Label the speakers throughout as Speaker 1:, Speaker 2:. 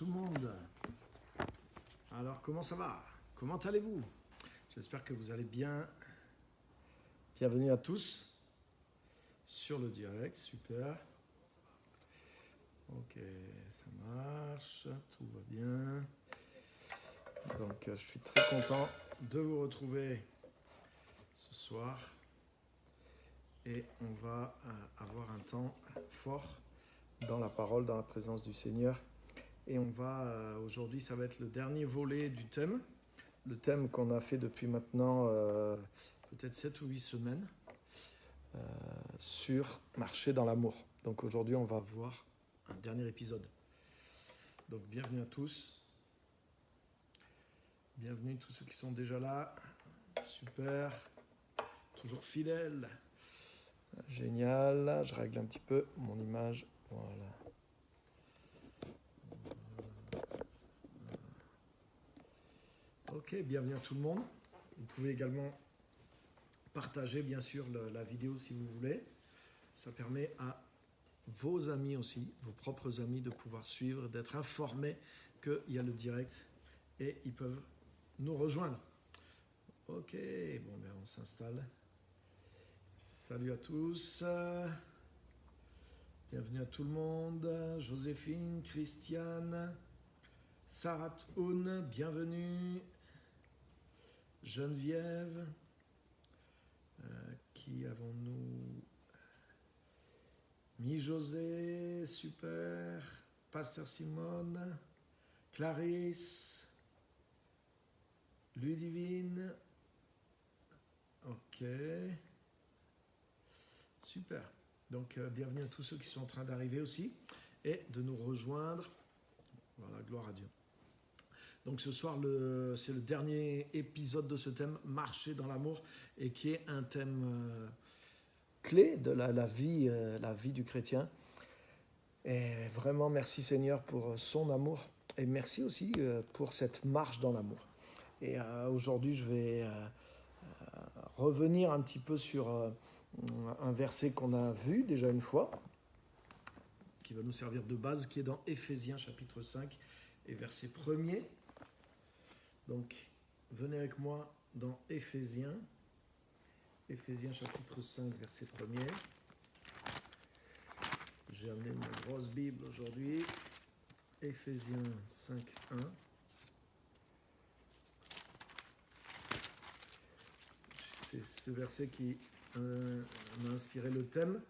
Speaker 1: tout le monde. Alors, comment ça va? Comment allez-vous? J'espère que vous allez bien. Bienvenue à tous sur le direct, super. Ok, ça marche, tout va bien. Donc, je suis très content de vous retrouver ce soir. Et on va avoir un temps fort dans la parole, dans la présence du Seigneur. Et on va, aujourd'hui, ça va être le dernier volet du thème. Le thème qu'on a fait depuis maintenant peut-être 7 ou 8 semaines sur marcher dans l'amour. Donc aujourd'hui, on va voir un dernier épisode. Donc bienvenue à tous. Bienvenue tous ceux qui sont déjà là. Super. Toujours fidèles. Génial. Je règle un petit peu mon image. Voilà. Ok, bienvenue à tout le monde. Vous pouvez également partager bien sûr la vidéo si vous voulez. Ça permet à vos amis aussi, vos propres amis de pouvoir suivre, d'être informés qu'il y a le direct et ils peuvent nous rejoindre. Ok, bon ben on s'installe. Salut à tous. Bienvenue à tout le monde. Joséphine, Christiane, Sarat Oun, bienvenue. Geneviève, qui avons-nous? Mi-José, super. Pasteur Simone, Clarisse, Ludivine, ok. Super. Donc, bienvenue à tous ceux qui sont en train d'arriver aussi et de nous rejoindre. Voilà, gloire à Dieu. Donc ce soir, c'est le dernier épisode de ce thème, marcher dans l'amour, et qui est un thème clé de la vie du chrétien. Et vraiment, merci Seigneur pour son amour, et merci aussi pour cette marche dans l'amour. Et aujourd'hui, je vais revenir un petit peu sur un verset qu'on a vu déjà une fois, qui va nous servir de base, qui est dans Éphésiens chapitre 5 et verset 1er. Donc, venez avec moi dans Éphésiens chapitre 5, verset 1er. J'ai amené ma grosse Bible aujourd'hui. Éphésiens 5, 1. C'est ce verset qui m'a inspiré le thème,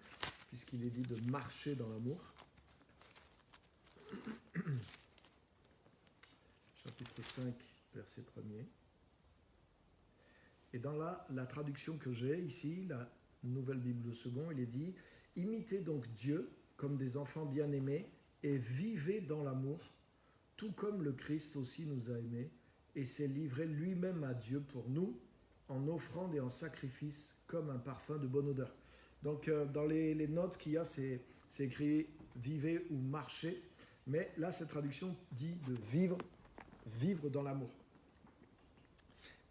Speaker 1: puisqu'il est dit de marcher dans l'amour. Chapitre 5, verset 1er. Et dans la traduction que j'ai ici, la Nouvelle Bible Second, il est dit « Imitez donc Dieu comme des enfants bien-aimés et vivez dans l'amour, tout comme le Christ aussi nous a aimés et s'est livré lui-même à Dieu pour nous, en offrande et en sacrifice comme un parfum de bonne odeur. » Donc dans les notes qu'il y a, c'est écrit « vivez » ou « marcher », mais là, cette traduction dit de vivre dans l'amour.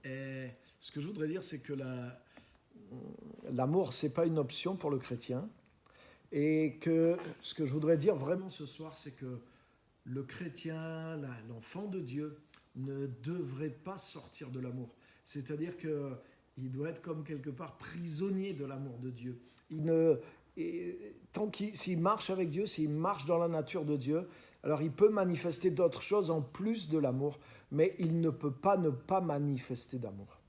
Speaker 1: Et ce que je voudrais dire, c'est que l'amour, ce n'est pas une option pour le chrétien. Et que ce que je voudrais dire vraiment ce soir, c'est que le chrétien, l'enfant de Dieu, ne devrait pas sortir de l'amour. C'est-à-dire qu'il doit être comme quelque part prisonnier de l'amour de Dieu. S'il marche avec Dieu, s'il marche dans la nature de Dieu, alors il peut manifester d'autres choses en plus de l'amour, mais il ne peut pas ne pas manifester d'amour.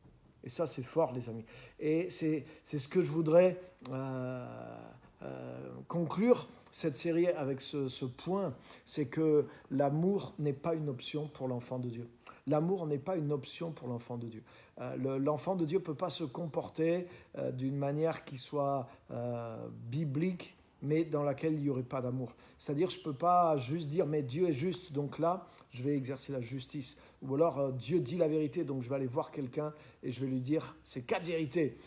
Speaker 1: Et ça, c'est fort, les amis. Et c'est ce que je voudrais conclure cette série avec ce point, c'est que l'amour n'est pas une option pour l'enfant de Dieu. L'amour n'est pas une option pour l'enfant de Dieu. L'enfant de Dieu ne peut pas se comporter d'une manière qui soit biblique, mais dans laquelle il n'y aurait pas d'amour. C'est-à-dire, je ne peux pas juste dire « mais Dieu est juste, donc là, je vais exercer la justice ». Ou alors, Dieu dit la vérité, donc je vais aller voir quelqu'un et je vais lui dire « c'est 4 vérités ».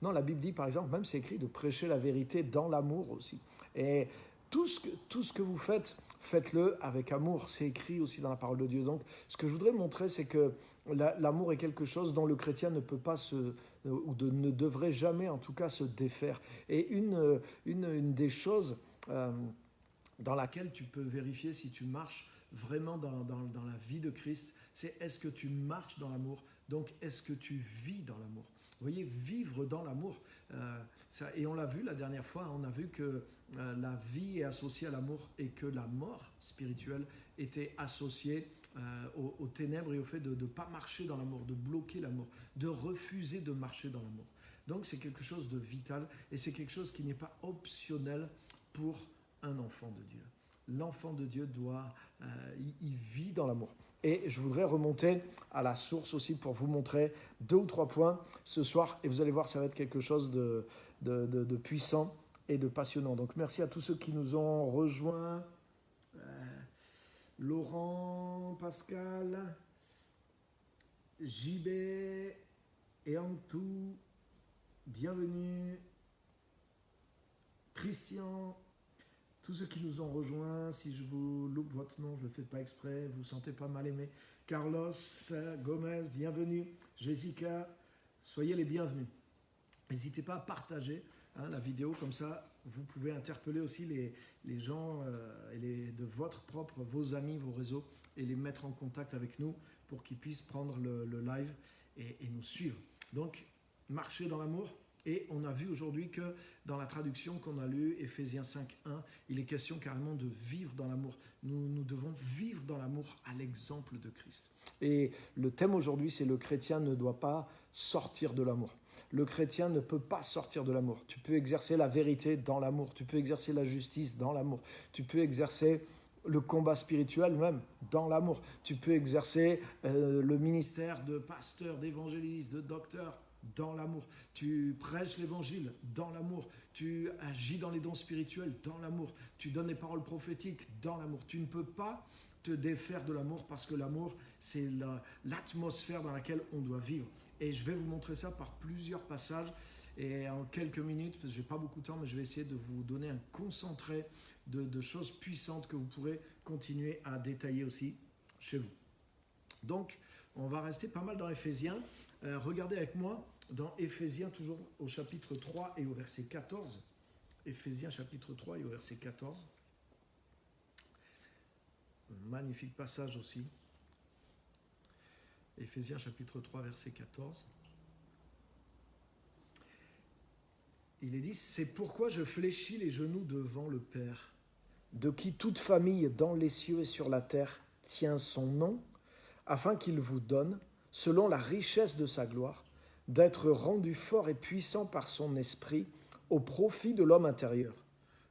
Speaker 1: Non, la Bible dit, par exemple, même c'est écrit de prêcher la vérité dans l'amour aussi. Et tout ce que vous faites, faites-le avec amour. C'est écrit aussi dans la parole de Dieu. Donc, ce que je voudrais montrer, c'est que l'amour est quelque chose dont le chrétien ne peut pas ne devrait jamais, en tout cas, se défaire. Et une des choses dans laquelle tu peux vérifier si tu marches vraiment dans la vie de Christ, c'est est-ce que tu marches dans l'amour, donc est-ce que tu vis dans l'amour. Vous voyez, vivre dans l'amour, et on l'a vu la dernière fois, on a vu que la vie est associée à l'amour et que la mort spirituelle était associée aux ténèbres et au fait de ne pas marcher dans l'amour, de bloquer l'amour, de refuser de marcher dans l'amour. Donc c'est quelque chose de vital et c'est quelque chose qui n'est pas optionnel pour un enfant de Dieu. L'enfant de Dieu il vit dans l'amour. Et je voudrais remonter à la source aussi pour vous montrer 2 ou 3 points ce soir. Et vous allez voir, ça va être quelque chose de puissant et de passionnant. Donc merci à tous ceux qui nous ont rejoints. Laurent, Pascal, JB et Antou, bienvenue. Christian, tous ceux qui nous ont rejoints, si je vous loupe votre nom, je ne le fais pas exprès, vous ne vous sentez pas mal aimé. Carlos, Gomez, bienvenue. Jessica, soyez les bienvenus. N'hésitez pas à partager la vidéo, comme ça vous pouvez interpeller aussi les gens de votre propre, vos amis, vos réseaux, et les mettre en contact avec nous pour qu'ils puissent prendre le live et nous suivre. Donc, marcher dans l'amour. Et on a vu aujourd'hui que dans la traduction qu'on a lue, Éphésiens 5.1, il est question carrément de vivre dans l'amour. Nous devons vivre dans l'amour à l'exemple de Christ. Et le thème aujourd'hui, c'est le chrétien ne doit pas sortir de l'amour. Le chrétien ne peut pas sortir de l'amour. Tu peux exercer la vérité dans l'amour. Tu peux exercer la justice dans l'amour. Tu peux exercer le combat spirituel même dans l'amour. Tu peux exercer le ministère de pasteur, d'évangéliste, de docteur dans l'amour. Tu prêches l'évangile dans l'amour. Tu agis dans les dons spirituels dans l'amour. Tu donnes les paroles prophétiques dans l'amour. Tu ne peux pas te défaire de l'amour parce que l'amour, c'est l'atmosphère dans laquelle on doit vivre. Et je vais vous montrer ça par plusieurs passages et en quelques minutes, parce que je n'ai pas beaucoup de temps, mais je vais essayer de vous donner un concentré de choses puissantes que vous pourrez continuer à détailler aussi chez vous. Donc, on va rester pas mal dans Éphésiens. Regardez avec moi dans Éphésiens, toujours au chapitre 3 et au verset 14. Éphésiens chapitre 3 et au verset 14. Un magnifique passage aussi. Éphésiens chapitre 3, verset 14. Il est dit, c'est pourquoi je fléchis les genoux devant le Père, de qui toute famille dans les cieux et sur la terre tient son nom, afin qu'il vous donne, selon la richesse de sa gloire, d'être rendu fort et puissant par son esprit au profit de l'homme intérieur,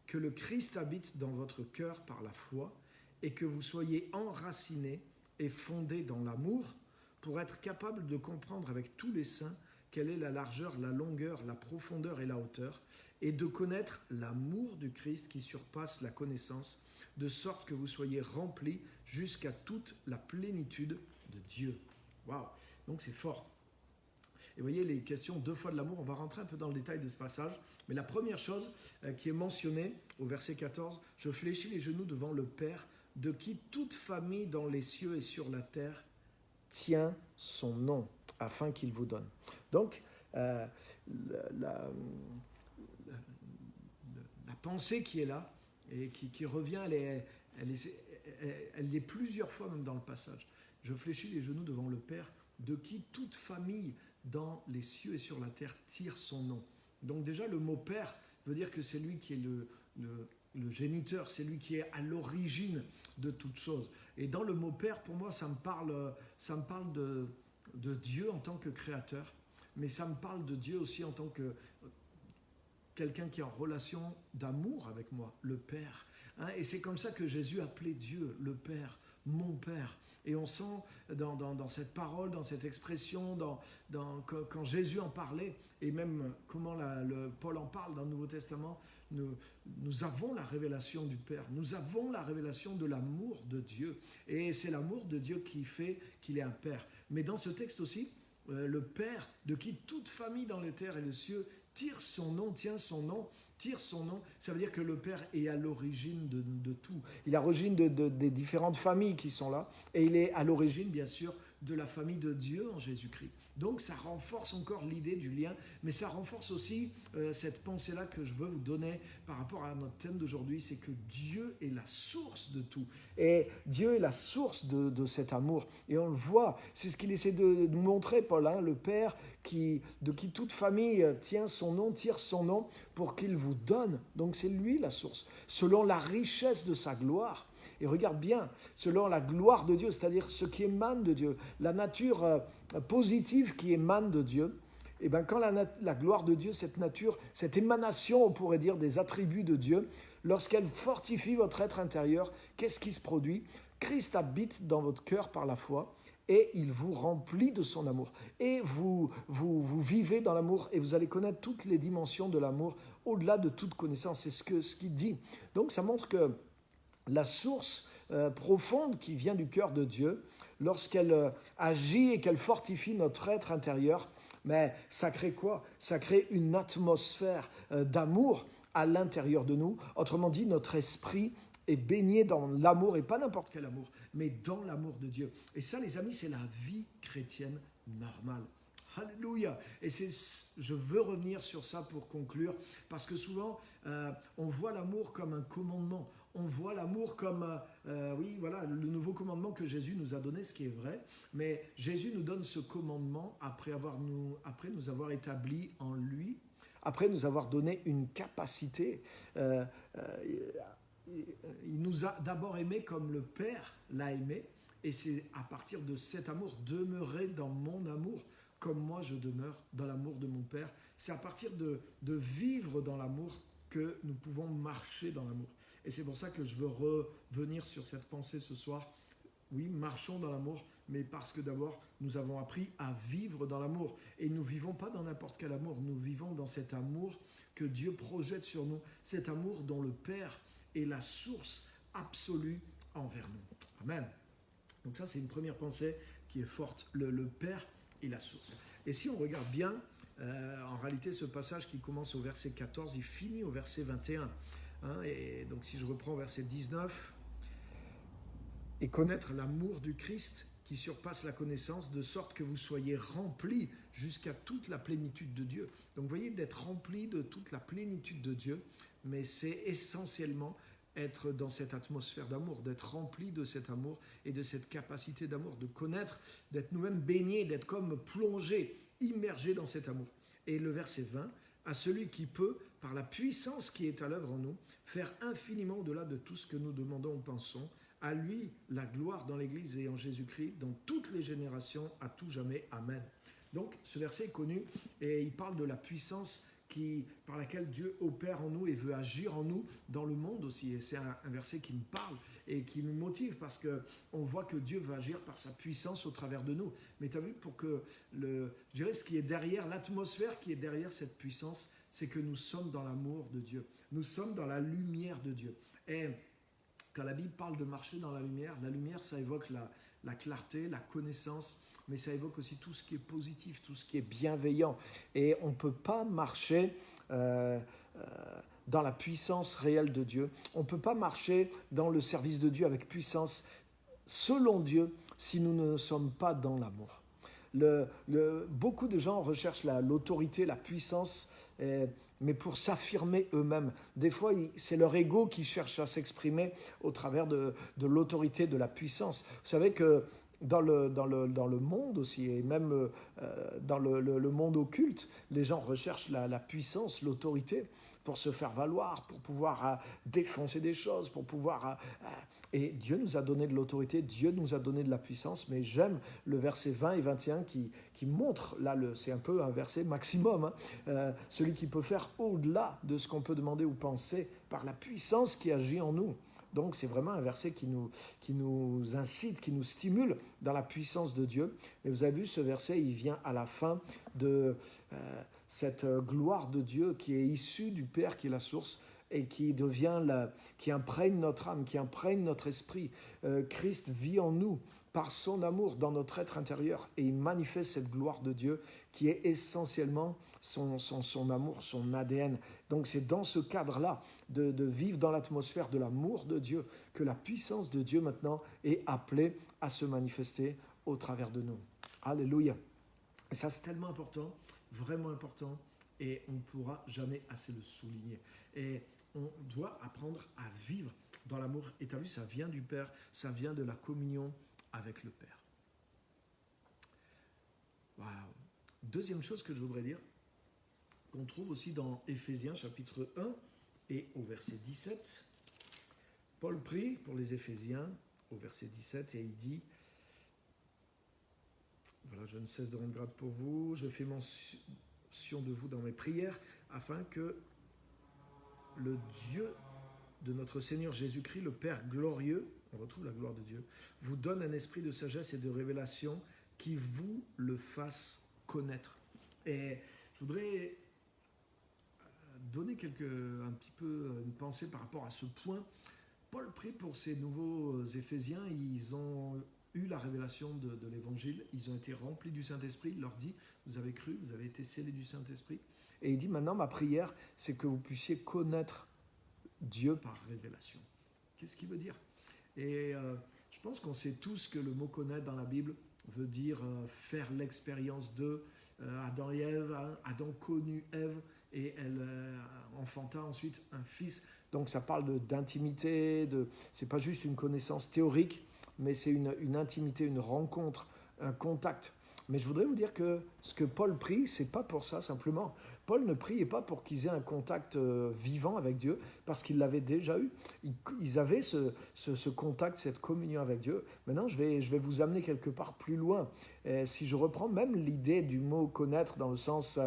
Speaker 1: que le Christ habite dans votre cœur par la foi et que vous soyez enracinés et fondés dans l'amour pour être capable de comprendre avec tous les saints quelle est la largeur, la longueur, la profondeur et la hauteur, et de connaître l'amour du Christ qui surpasse la connaissance, de sorte que vous soyez remplis jusqu'à toute la plénitude de Dieu. Waouh! Donc c'est fort. Et vous voyez, les questions 2 fois de l'amour, on va rentrer un peu dans le détail de ce passage, mais la première chose qui est mentionnée au verset 14, « Je fléchis les genoux devant le Père, de qui toute famille dans les cieux et sur la terre tient son nom, afin qu'il vous donne. » Donc, la pensée qui est là, et qui revient, elle est plusieurs fois même dans le passage. « Je fléchis les genoux devant le Père, de qui toute famille dans les cieux et sur la terre tire son nom. » Donc déjà, le mot « Père » veut dire que c'est lui qui est le géniteur, c'est lui qui est à l'origine de toute chose. Et dans le mot Père, pour moi, ça me parle de Dieu en tant que créateur, mais ça me parle de Dieu aussi en tant que quelqu'un qui est en relation d'amour avec moi, le Père. Et c'est comme ça que Jésus appelait Dieu, le Père, mon Père. Et on sent dans cette parole, dans cette expression, quand Jésus en parlait, et même comment Paul en parle dans le Nouveau Testament, nous avons la révélation du Père, nous avons la révélation de l'amour de Dieu. Et c'est l'amour de Dieu qui fait qu'il est un Père. Mais dans ce texte aussi, le Père, de qui toute famille dans les terres et les cieux tire son nom, ça veut dire que le Père est à l'origine de tout. Il est à l'origine des différentes familles qui sont là, et il est à l'origine, bien sûr, de la famille de Dieu en Jésus-Christ. Donc ça renforce encore l'idée du lien, mais ça renforce aussi cette pensée-là que je veux vous donner par rapport à notre thème d'aujourd'hui, c'est que Dieu est la source de tout. Et Dieu est la source de cet amour. Et on le voit, c'est ce qu'il essaie de nous montrer, Paul, hein, le Père de qui toute famille tire son nom pour qu'il vous donne. Donc c'est lui la source, selon la richesse de sa gloire. Et regarde bien, selon la gloire de Dieu, c'est-à-dire ce qui émane de Dieu, la nature positive qui émane de Dieu, et bien quand la gloire de Dieu, cette nature, cette émanation, on pourrait dire, des attributs de Dieu, lorsqu'elle fortifie votre être intérieur, qu'est-ce qui se produit? Christ habite dans votre cœur par la foi et il vous remplit de son amour. Et vous vivez dans l'amour et vous allez connaître toutes les dimensions de l'amour au-delà de toute connaissance. C'est ce qu'il dit. Donc ça montre que la source profonde qui vient du cœur de Dieu, lorsqu'elle agit et qu'elle fortifie notre être intérieur, mais ça crée quoi? Ça crée une atmosphère d'amour à l'intérieur de nous. Autrement dit, notre esprit est baigné dans l'amour, et pas n'importe quel amour, mais dans l'amour de Dieu. Et ça, les amis, c'est la vie chrétienne normale. Alléluia. Et je veux revenir sur ça pour conclure, parce que souvent, on voit l'amour comme un commandement. On voit l'amour comme, oui, voilà, le nouveau commandement que Jésus nous a donné, ce qui est vrai. Mais Jésus nous donne ce commandement après nous avoir établis en lui, après nous avoir donné une capacité. Il nous a d'abord aimés comme le Père l'a aimé. Et c'est à partir de cet amour, demeurer dans mon amour, comme moi je demeure dans l'amour de mon Père. C'est à partir de vivre dans l'amour que nous pouvons marcher dans l'amour. Et c'est pour ça que je veux revenir sur cette pensée ce soir. Oui, marchons dans l'amour, mais parce que d'abord, nous avons appris à vivre dans l'amour. Et nous ne vivons pas dans n'importe quel amour, nous vivons dans cet amour que Dieu projette sur nous, cet amour dont le Père est la source absolue envers nous. Amen. Donc ça, c'est une première pensée qui est forte. Le Père est la source. Et si on regarde bien, en réalité, ce passage qui commence au verset 14, il finit au verset 21. Hein, et donc si je reprends au verset 19, « Et connaître l'amour du Christ qui surpasse la connaissance, de sorte que vous soyez remplis jusqu'à toute la plénitude de Dieu. » Donc vous voyez, d'être rempli de toute la plénitude de Dieu, mais c'est essentiellement être dans cette atmosphère d'amour, d'être rempli de cet amour et de cette capacité d'amour, de connaître, d'être nous-mêmes baignés, d'être comme plongés, immergés dans cet amour. Et le verset 20, « À celui qui peut, par la puissance qui est à l'œuvre en nous, faire infiniment au-delà de tout ce que nous demandons ou pensons, à lui la gloire dans l'Église et en Jésus-Christ, dans toutes les générations, à tout jamais. Amen. » Donc ce verset est connu et il parle de la puissance par laquelle Dieu opère en nous et veut agir en nous dans le monde aussi. Et c'est un verset qui me parle et qui me motive parce qu'on voit que Dieu veut agir par sa puissance au travers de nous. Mais tu as vu, pour que je dirais ce qui est derrière, l'atmosphère qui est derrière cette puissance, c'est que nous sommes dans l'amour de Dieu. Nous sommes dans la lumière de Dieu. Et quand la Bible parle de marcher dans la lumière, ça évoque la clarté, la connaissance, mais ça évoque aussi tout ce qui est positif, tout ce qui est bienveillant. Et on ne peut pas marcher dans la puissance réelle de Dieu. On ne peut pas marcher dans le service de Dieu avec puissance selon Dieu si nous ne sommes pas dans l'amour. Beaucoup de gens recherchent l'autorité, la puissance, mais pour s'affirmer eux-mêmes. Des fois, c'est leur ego qui cherche à s'exprimer au travers de l'autorité, de la puissance. Vous savez que dans le monde aussi, et même dans le monde occulte, les gens recherchent la puissance, l'autorité pour se faire valoir, pour pouvoir défoncer des choses, pour pouvoir... Et Dieu nous a donné de l'autorité, Dieu nous a donné de la puissance, mais j'aime le verset 20 et 21 qui montre, là c'est un peu un verset maximum, hein, celui qui peut faire au-delà de ce qu'on peut demander ou penser par la puissance qui agit en nous. Donc c'est vraiment un verset qui nous incite, qui nous stimule dans la puissance de Dieu. Et vous avez vu, ce verset, il vient à la fin de cette gloire de Dieu qui est issue du Père, qui est la source, et qui imprègne notre âme, qui imprègne notre esprit. Christ vit en nous par son amour dans notre être intérieur et il manifeste cette gloire de Dieu qui est essentiellement son amour, son ADN. Donc c'est dans ce cadre-là de vivre dans l'atmosphère de l'amour de Dieu que la puissance de Dieu maintenant est appelée à se manifester au travers de nous. Alléluia. Et ça, c'est tellement important, vraiment important, et on ne pourra jamais assez le souligner. Et on doit apprendre à vivre dans l'amour établi. Ça vient du Père, ça vient de la communion avec le Père. Wow. Deuxième chose que je voudrais dire, qu'on trouve aussi dans Éphésiens chapitre 1 et au verset 17. Paul prie pour les Éphésiens au verset 17 et il dit, voilà, je ne cesse de rendre grâce pour vous, je fais mention de vous dans mes prières afin que le Dieu de notre Seigneur Jésus-Christ, le Père glorieux, on retrouve la gloire de Dieu, vous donne un esprit de sagesse et de révélation qui vous le fasse connaître. Et je voudrais donner un petit peu une pensée par rapport à ce point. Paul prie pour ces nouveaux Éphésiens, ils ont eu la révélation de l'Évangile, ils ont été remplis du Saint-Esprit, il leur dit, vous avez cru, vous avez été scellés du Saint-Esprit. Et il dit, maintenant ma prière, c'est que vous puissiez connaître Dieu par révélation. Qu'est-ce qu'il veut dire? Et je pense qu'on sait tous que le mot connaître dans la Bible veut dire faire l'expérience de Adam et Ève. Adam connut Ève et elle enfanta ensuite un fils. Donc ça parle d'intimité, c'est pas juste une connaissance théorique, mais c'est une intimité, une rencontre, un contact. Mais je voudrais vous dire que ce que Paul prie, c'est pas pour ça simplement. Paul ne priait pas pour qu'ils aient un contact vivant avec Dieu, parce qu'ils l'avaient déjà eu. Ils avaient ce contact, cette communion avec Dieu. Maintenant, je vais vous amener quelque part plus loin. Et si je reprends même l'idée du mot connaître dans le sens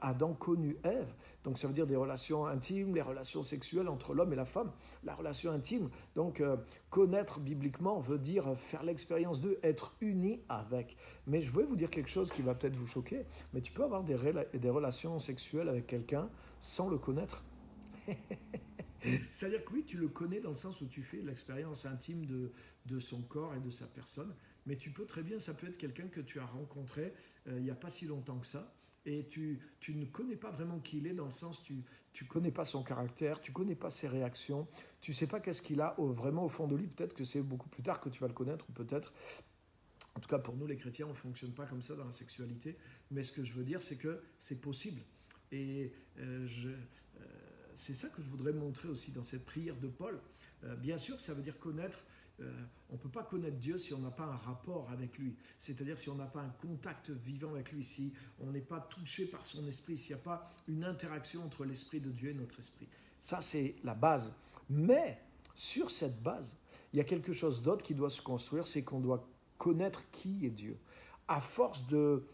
Speaker 1: Adam connut Ève, donc ça veut dire des relations intimes, les relations sexuelles entre l'homme et la femme, la relation intime. Donc connaître bibliquement veut dire faire l'expérience d'eux, être uni avec. Mais je vais vous dire quelque chose qui va peut-être vous choquer, mais tu peux avoir des relations sexuelles avec quelqu'un sans le connaître. C'est-à-dire que oui, tu le connais dans le sens où tu fais l'expérience intime de son corps et de sa personne, mais tu peux très bien, ça peut être quelqu'un que tu as rencontré il n'y a pas si longtemps que ça, et tu ne connais pas vraiment qui il est, dans le sens tu ne connais pas son caractère, tu ne connais pas ses réactions, tu ne sais pas qu'est-ce qu'il a vraiment au fond de lui. Peut-être que c'est beaucoup plus tard que tu vas le connaître, ou peut-être, en tout cas pour nous les chrétiens, on ne fonctionne pas comme ça dans la sexualité, mais ce que je veux dire, c'est que c'est possible. Et c'est ça que je voudrais montrer aussi dans cette prière de Paul. Bien sûr, ça veut dire connaître. On ne peut pas connaître Dieu si on n'a pas un rapport avec lui, c'est-à-dire si on n'a pas un contact vivant avec lui, si on n'est pas touché par son esprit, s'il n'y a pas une interaction entre l'esprit de Dieu et notre esprit. Ça, c'est la base. Mais sur cette base, il y a quelque chose d'autre qui doit se construire, c'est qu'on doit connaître qui est Dieu. À force de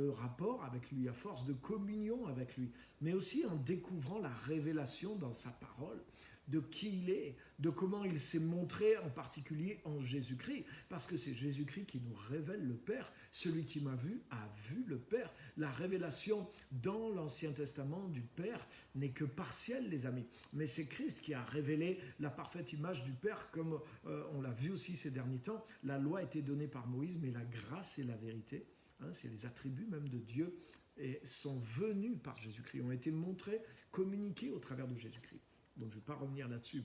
Speaker 1: rapport avec lui, à force de communion avec lui, mais aussi en découvrant la révélation dans sa parole de qui il est, de comment il s'est montré en particulier en Jésus-Christ, parce que c'est Jésus-Christ qui nous révèle le Père. Celui qui m'a vu a vu le Père. La révélation dans l'Ancien Testament du Père n'est que partielle, les amis, mais c'est Christ qui a révélé la parfaite image du Père, comme on l'a vu aussi ces derniers temps. La loi a été donnée par Moïse, mais la grâce et la vérité, c'est les attributs même de Dieu, et sont venus par Jésus-Christ, ont été montrés, communiqués au travers de Jésus-Christ. Donc je ne vais pas revenir là-dessus.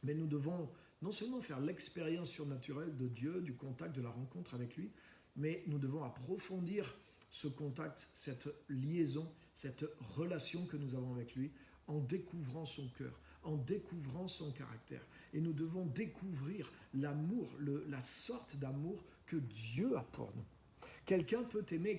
Speaker 1: Mais nous devons non seulement faire l'expérience surnaturelle de Dieu, du contact, de la rencontre avec lui, mais nous devons approfondir ce contact, cette liaison, cette relation que nous avons avec lui, en découvrant son cœur, en découvrant son caractère. Et nous devons découvrir l'amour, la sorte d'amour que Dieu a pour nous. Quelqu'un peut t'aimer,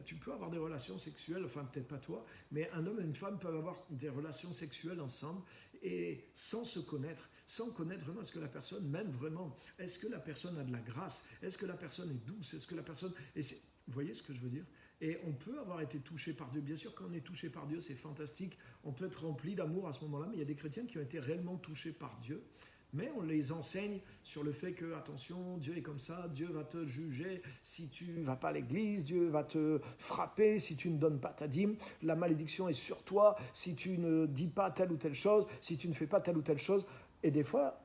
Speaker 1: tu peux avoir des relations sexuelles, enfin peut-être pas toi, mais un homme et une femme peuvent avoir des relations sexuelles ensemble et sans se connaître, sans connaître vraiment est-ce que la personne m'aime vraiment, est-ce que la personne a de la grâce, est-ce que la personne est douce, est-ce que la personne... Vous voyez ce que je veux dire? Et on peut avoir été touché par Dieu. Bien sûr, quand on est touché par Dieu, c'est fantastique. On peut être rempli d'amour à ce moment-là, mais il y a des chrétiens qui ont été réellement touchés par Dieu. Mais on les enseigne sur le fait que, attention, Dieu est comme ça, Dieu va te juger si tu ne vas pas à l'église, Dieu va te frapper si tu ne donnes pas ta dîme, la malédiction est sur toi si tu ne dis pas telle ou telle chose, si tu ne fais pas telle ou telle chose. Et des fois,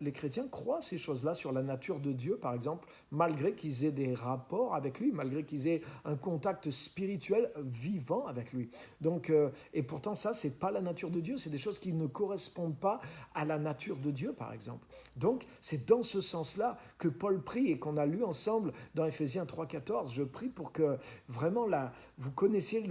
Speaker 1: les chrétiens croient ces choses-là sur la nature de Dieu, par exemple, malgré qu'ils aient des rapports avec lui, malgré qu'ils aient un contact spirituel vivant avec lui. Donc, et pourtant, ça, c'est pas la nature de Dieu, c'est des choses qui ne correspondent pas à la nature de Dieu, par exemple. Donc, c'est dans ce sens-là que Paul prie et qu'on a lu ensemble dans Éphésiens 3,14. Je prie pour que vraiment vous connaissiez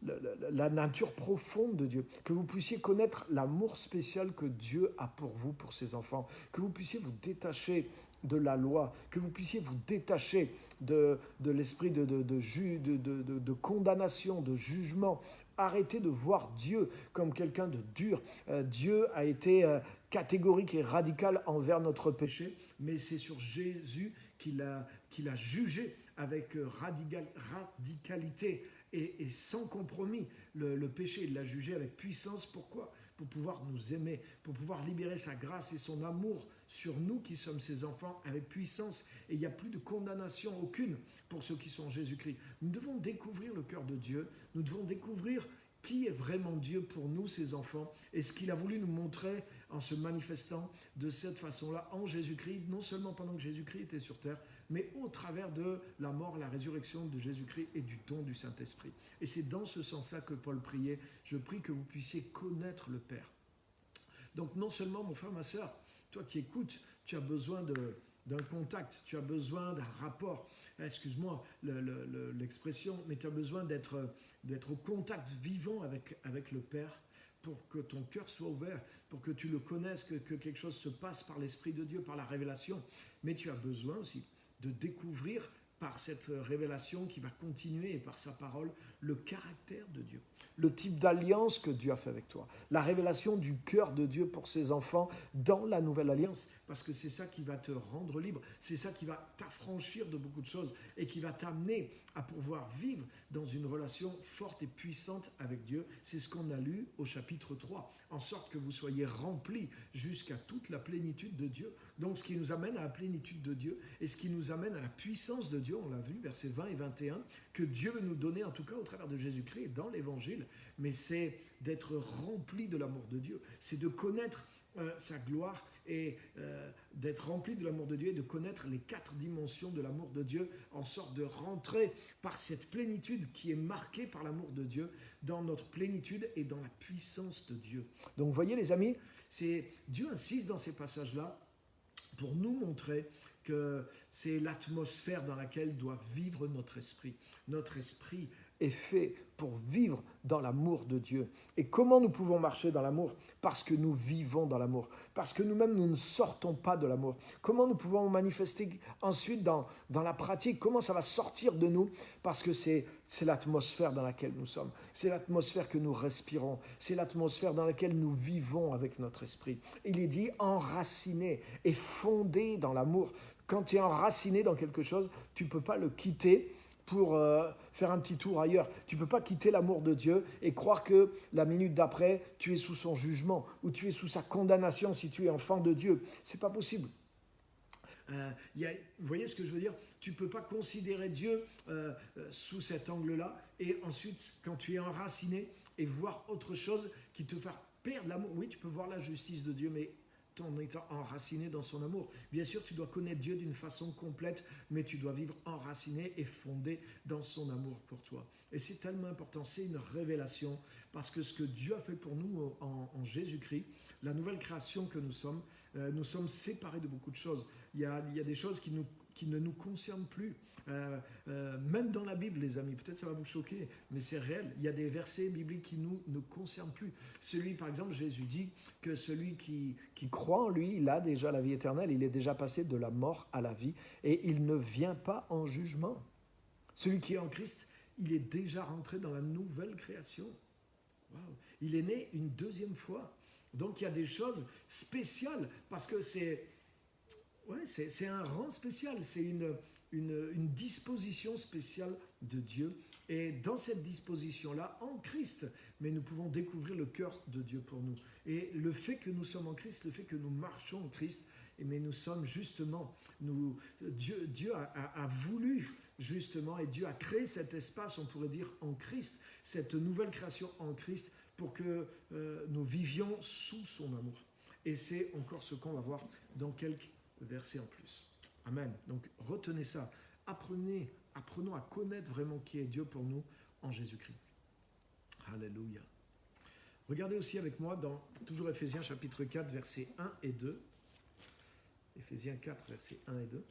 Speaker 1: la nature profonde de Dieu, que vous puissiez connaître l'amour spécial que Dieu a pour vous, pour ses enfants, que vous puissiez vous détacher de la loi, que vous puissiez vous détacher de l'esprit de condamnation, de jugement. Arrêtez de voir Dieu comme quelqu'un de dur. Dieu a été catégorique et radical envers notre péché, mais c'est sur Jésus qu'il a jugé avec radicalité et sans compromis le péché. Il l'a jugé avec puissance. Pourquoi ? Pour pouvoir nous aimer, pour pouvoir libérer sa grâce et son amour sur nous qui sommes ses enfants avec puissance. Et il n'y a plus de condamnation aucune pour ceux qui sont en Jésus-Christ. Nous devons découvrir le cœur de Dieu. Nous devons découvrir qui est vraiment Dieu pour nous, ses enfants, et ce qu'il a voulu nous montrer en se manifestant de cette façon-là en Jésus-Christ, non seulement pendant que Jésus-Christ était sur terre, mais au travers de la mort, la résurrection de Jésus-Christ et du don du Saint-Esprit. Et c'est dans ce sens-là que Paul priait. Je prie que vous puissiez connaître le Père. Donc non seulement, mon frère, ma sœur, toi qui écoutes, tu as besoin d'un contact, tu as besoin d'un rapport, excuse-moi l'expression, mais tu as besoin d'être au contact vivant avec le Père pour que ton cœur soit ouvert, pour que tu le connaisses, que quelque chose se passe par l'Esprit de Dieu, par la révélation. Mais tu as besoin aussi de découvrir par cette révélation qui va continuer et par sa parole le caractère de Dieu, le type d'alliance que Dieu a fait avec toi, la révélation du cœur de Dieu pour ses enfants dans la nouvelle alliance, parce que c'est ça qui va te rendre libre, c'est ça qui va t'affranchir de beaucoup de choses et qui va t'amener à pouvoir vivre dans une relation forte et puissante avec Dieu. C'est ce qu'on a lu au chapitre 3, en sorte que vous soyez remplis jusqu'à toute la plénitude de Dieu. Donc ce qui nous amène à la plénitude de Dieu et ce qui nous amène à la puissance de Dieu, on l'a vu, versets 20 et 21, que Dieu veut nous donner, en tout cas au travers de Jésus-Christ et dans l'Évangile, mais c'est d'être rempli de l'amour de Dieu, c'est de connaître sa gloire et d'être rempli de l'amour de Dieu et de connaître les 4 dimensions de l'amour de Dieu, en sorte de rentrer par cette plénitude qui est marquée par l'amour de Dieu, dans notre plénitude et dans la puissance de Dieu. Donc vous voyez les amis, Dieu insiste dans ces passages-là pour nous montrer que c'est l'atmosphère dans laquelle doit vivre notre esprit. Notre esprit est fait pour vivre dans l'amour de Dieu. Et comment nous pouvons marcher dans l'amour ? Parce que nous vivons dans l'amour. Parce que nous-mêmes, nous ne sortons pas de l'amour. Comment nous pouvons manifester ensuite dans la pratique ? Comment ça va sortir de nous ? Parce que c'est l'atmosphère dans laquelle nous sommes. C'est l'atmosphère que nous respirons. C'est l'atmosphère dans laquelle nous vivons avec notre esprit. Il est dit enraciné et fondé dans l'amour. Quand tu es enraciné dans quelque chose, tu ne peux pas le quitter pour faire un petit tour ailleurs. Tu ne peux pas quitter l'amour de Dieu et croire que la minute d'après, tu es sous son jugement ou tu es sous sa condamnation si tu es enfant de Dieu. Ce n'est pas possible. Vous voyez ce que je veux dire ? Tu ne peux pas considérer Dieu sous cet angle-là et ensuite, quand tu es enraciné et voir autre chose qui te fait perdre l'amour. Oui, tu peux voir la justice de Dieu, mais en étant enraciné dans son amour. Bien sûr, tu dois connaître Dieu d'une façon complète, mais tu dois vivre enraciné et fondé dans son amour pour toi. Et c'est tellement important, c'est une révélation, parce que ce que Dieu a fait pour nous en Jésus-Christ, la nouvelle création que nous sommes séparés de beaucoup de choses. Il y a des choses qui ne nous concernent plus. Même dans la Bible, les amis, peut-être ça va vous choquer, mais c'est réel. Il y a des versets bibliques qui nous ne concernent plus. Par exemple, Jésus dit que celui qui croit en lui, il a déjà la vie éternelle, il est déjà passé de la mort à la vie et il ne vient pas en jugement. Celui qui est en Christ, il est déjà rentré dans la nouvelle création. Wow. Il est né une deuxième fois. Donc il y a des choses spéciales parce que c'est un rang spécial, c'est une disposition spéciale de Dieu. Et dans cette disposition-là, en Christ, mais nous pouvons découvrir le cœur de Dieu pour nous. Et le fait que nous sommes en Christ, le fait que nous marchons en Christ, mais nous sommes justement, Dieu a voulu justement, et Dieu a créé cet espace, on pourrait dire, en Christ, cette nouvelle création en Christ, pour que nous vivions sous son amour. Et c'est encore ce qu'on va voir dans quelques versets en plus. Amen. Donc retenez ça. Apprenons à connaître vraiment qui est Dieu pour nous en Jésus-Christ. Alléluia. Regardez aussi avec moi dans toujours Éphésiens chapitre 4, versets 1 et 2. Éphésiens 4, versets 1 et 2.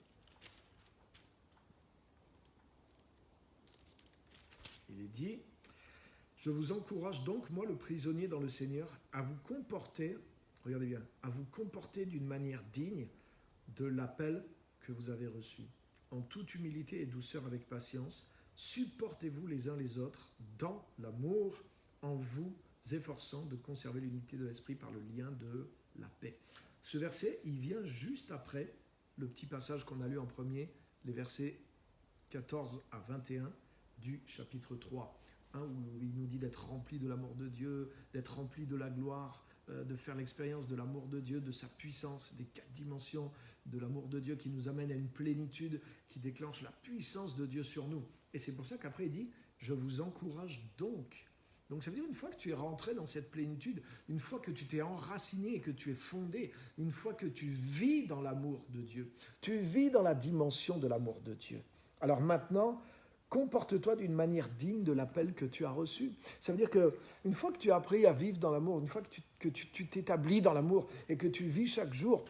Speaker 1: Il est dit, je vous encourage donc, moi le prisonnier dans le Seigneur, à vous comporter, regardez bien, à vous comporter d'une manière digne de l'appel que vous avez reçu. En toute humilité et douceur avec patience, supportez-vous les uns les autres dans l'amour, en vous efforçant de conserver l'unité de l'esprit par le lien de la paix. Ce verset, il vient juste après le petit passage qu'on a lu en premier, les versets 14 à 21 du chapitre 3, où il nous dit d'être rempli de l'amour de Dieu, d'être rempli de la gloire, de faire l'expérience de l'amour de Dieu, de sa puissance, des 4 dimensions de l'amour de Dieu qui nous amène à une plénitude, qui déclenche la puissance de Dieu sur nous. Et c'est pour ça qu'après il dit, je vous encourage donc. Donc ça veut dire une fois que tu es rentré dans cette plénitude, une fois que tu t'es enraciné et que tu es fondé, une fois que tu vis dans l'amour de Dieu, tu vis dans la dimension de l'amour de Dieu. Alors maintenant, comporte-toi d'une manière digne de l'appel que tu as reçu. Ça veut dire qu'une fois que tu as appris à vivre dans l'amour, une fois que tu t'établis dans l'amour et que tu vis chaque jour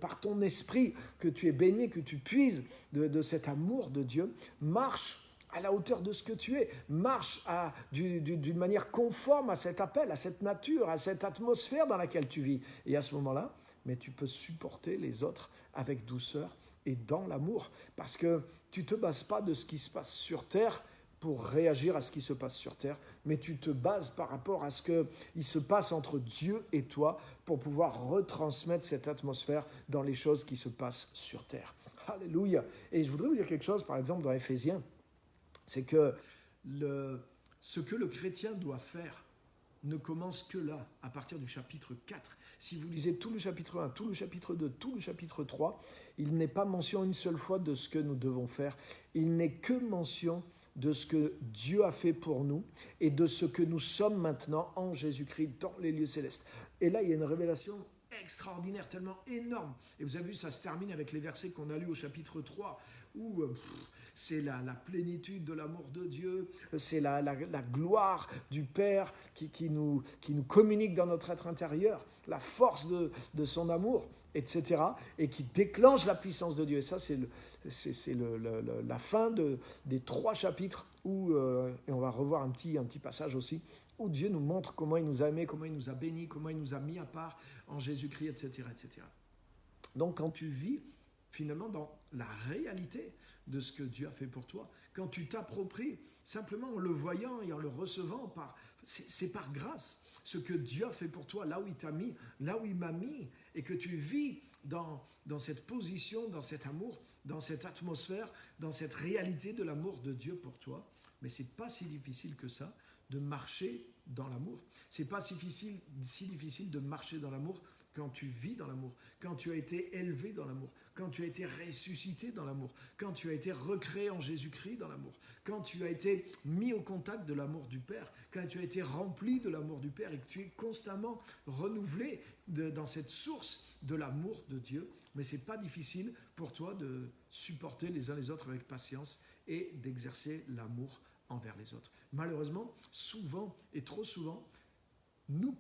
Speaker 1: par ton esprit, que tu es baigné, que tu puises de cet amour de Dieu, marche à la hauteur de ce que tu es, marche d'une manière conforme à cet appel, à cette nature, à cette atmosphère dans laquelle tu vis. Et à ce moment-là, mais tu peux supporter les autres avec douceur et dans l'amour, parce que tu ne te bases pas de ce qui se passe sur terre pour réagir à ce qui se passe sur terre, mais tu te bases par rapport à ce qu'il se passe entre Dieu et toi pour pouvoir retransmettre cette atmosphère dans les choses qui se passent sur terre. Alléluia. Et je voudrais vous dire quelque chose, par exemple, dans Éphésiens, c'est que ce que le chrétien doit faire ne commence que là, à partir du chapitre 4. Si vous lisez tout le chapitre 1, tout le chapitre 2, tout le chapitre 3, il n'est pas mention une seule fois de ce que nous devons faire. Il n'est que mention de ce que Dieu a fait pour nous et de ce que nous sommes maintenant en Jésus-Christ dans les lieux célestes. Et là, il y a une révélation extraordinaire, tellement énorme. Et vous avez vu, ça se termine avec les versets qu'on a lus au chapitre 3, où c'est la plénitude de l'amour de Dieu, c'est la gloire du Père qui nous communique dans notre être intérieur, la force de son amour, etc. et qui déclenche la puissance de Dieu. Et ça, c'est la fin des 3 chapitres où, et on va revoir un petit passage aussi, où Dieu nous montre comment il nous a aimés, comment il nous a bénis, comment il nous a mis à part en Jésus-Christ, etc., etc. Donc, quand tu vis finalement dans la réalité de ce que Dieu a fait pour toi, quand tu t'appropries simplement en le voyant et en le recevant, c'est par grâce, ce que Dieu a fait pour toi, là où il t'a mis, là où il m'a mis, et que tu vis dans cette position, dans cet amour, dans cette atmosphère, dans cette réalité de l'amour de Dieu pour toi. Mais c'est pas si difficile que ça de marcher dans l'amour. C'est pas si difficile de marcher dans l'amour quand tu vis dans l'amour, quand tu as été élevé dans l'amour, quand tu as été ressuscité dans l'amour, quand tu as été recréé en Jésus-Christ dans l'amour, quand tu as été mis au contact de l'amour du Père, quand tu as été rempli de l'amour du Père et que tu es constamment renouvelé dans cette source de l'amour de Dieu. Mais ce n'est pas difficile pour toi de supporter les uns les autres avec patience et d'exercer l'amour envers les autres. Malheureusement, souvent et trop souvent, nous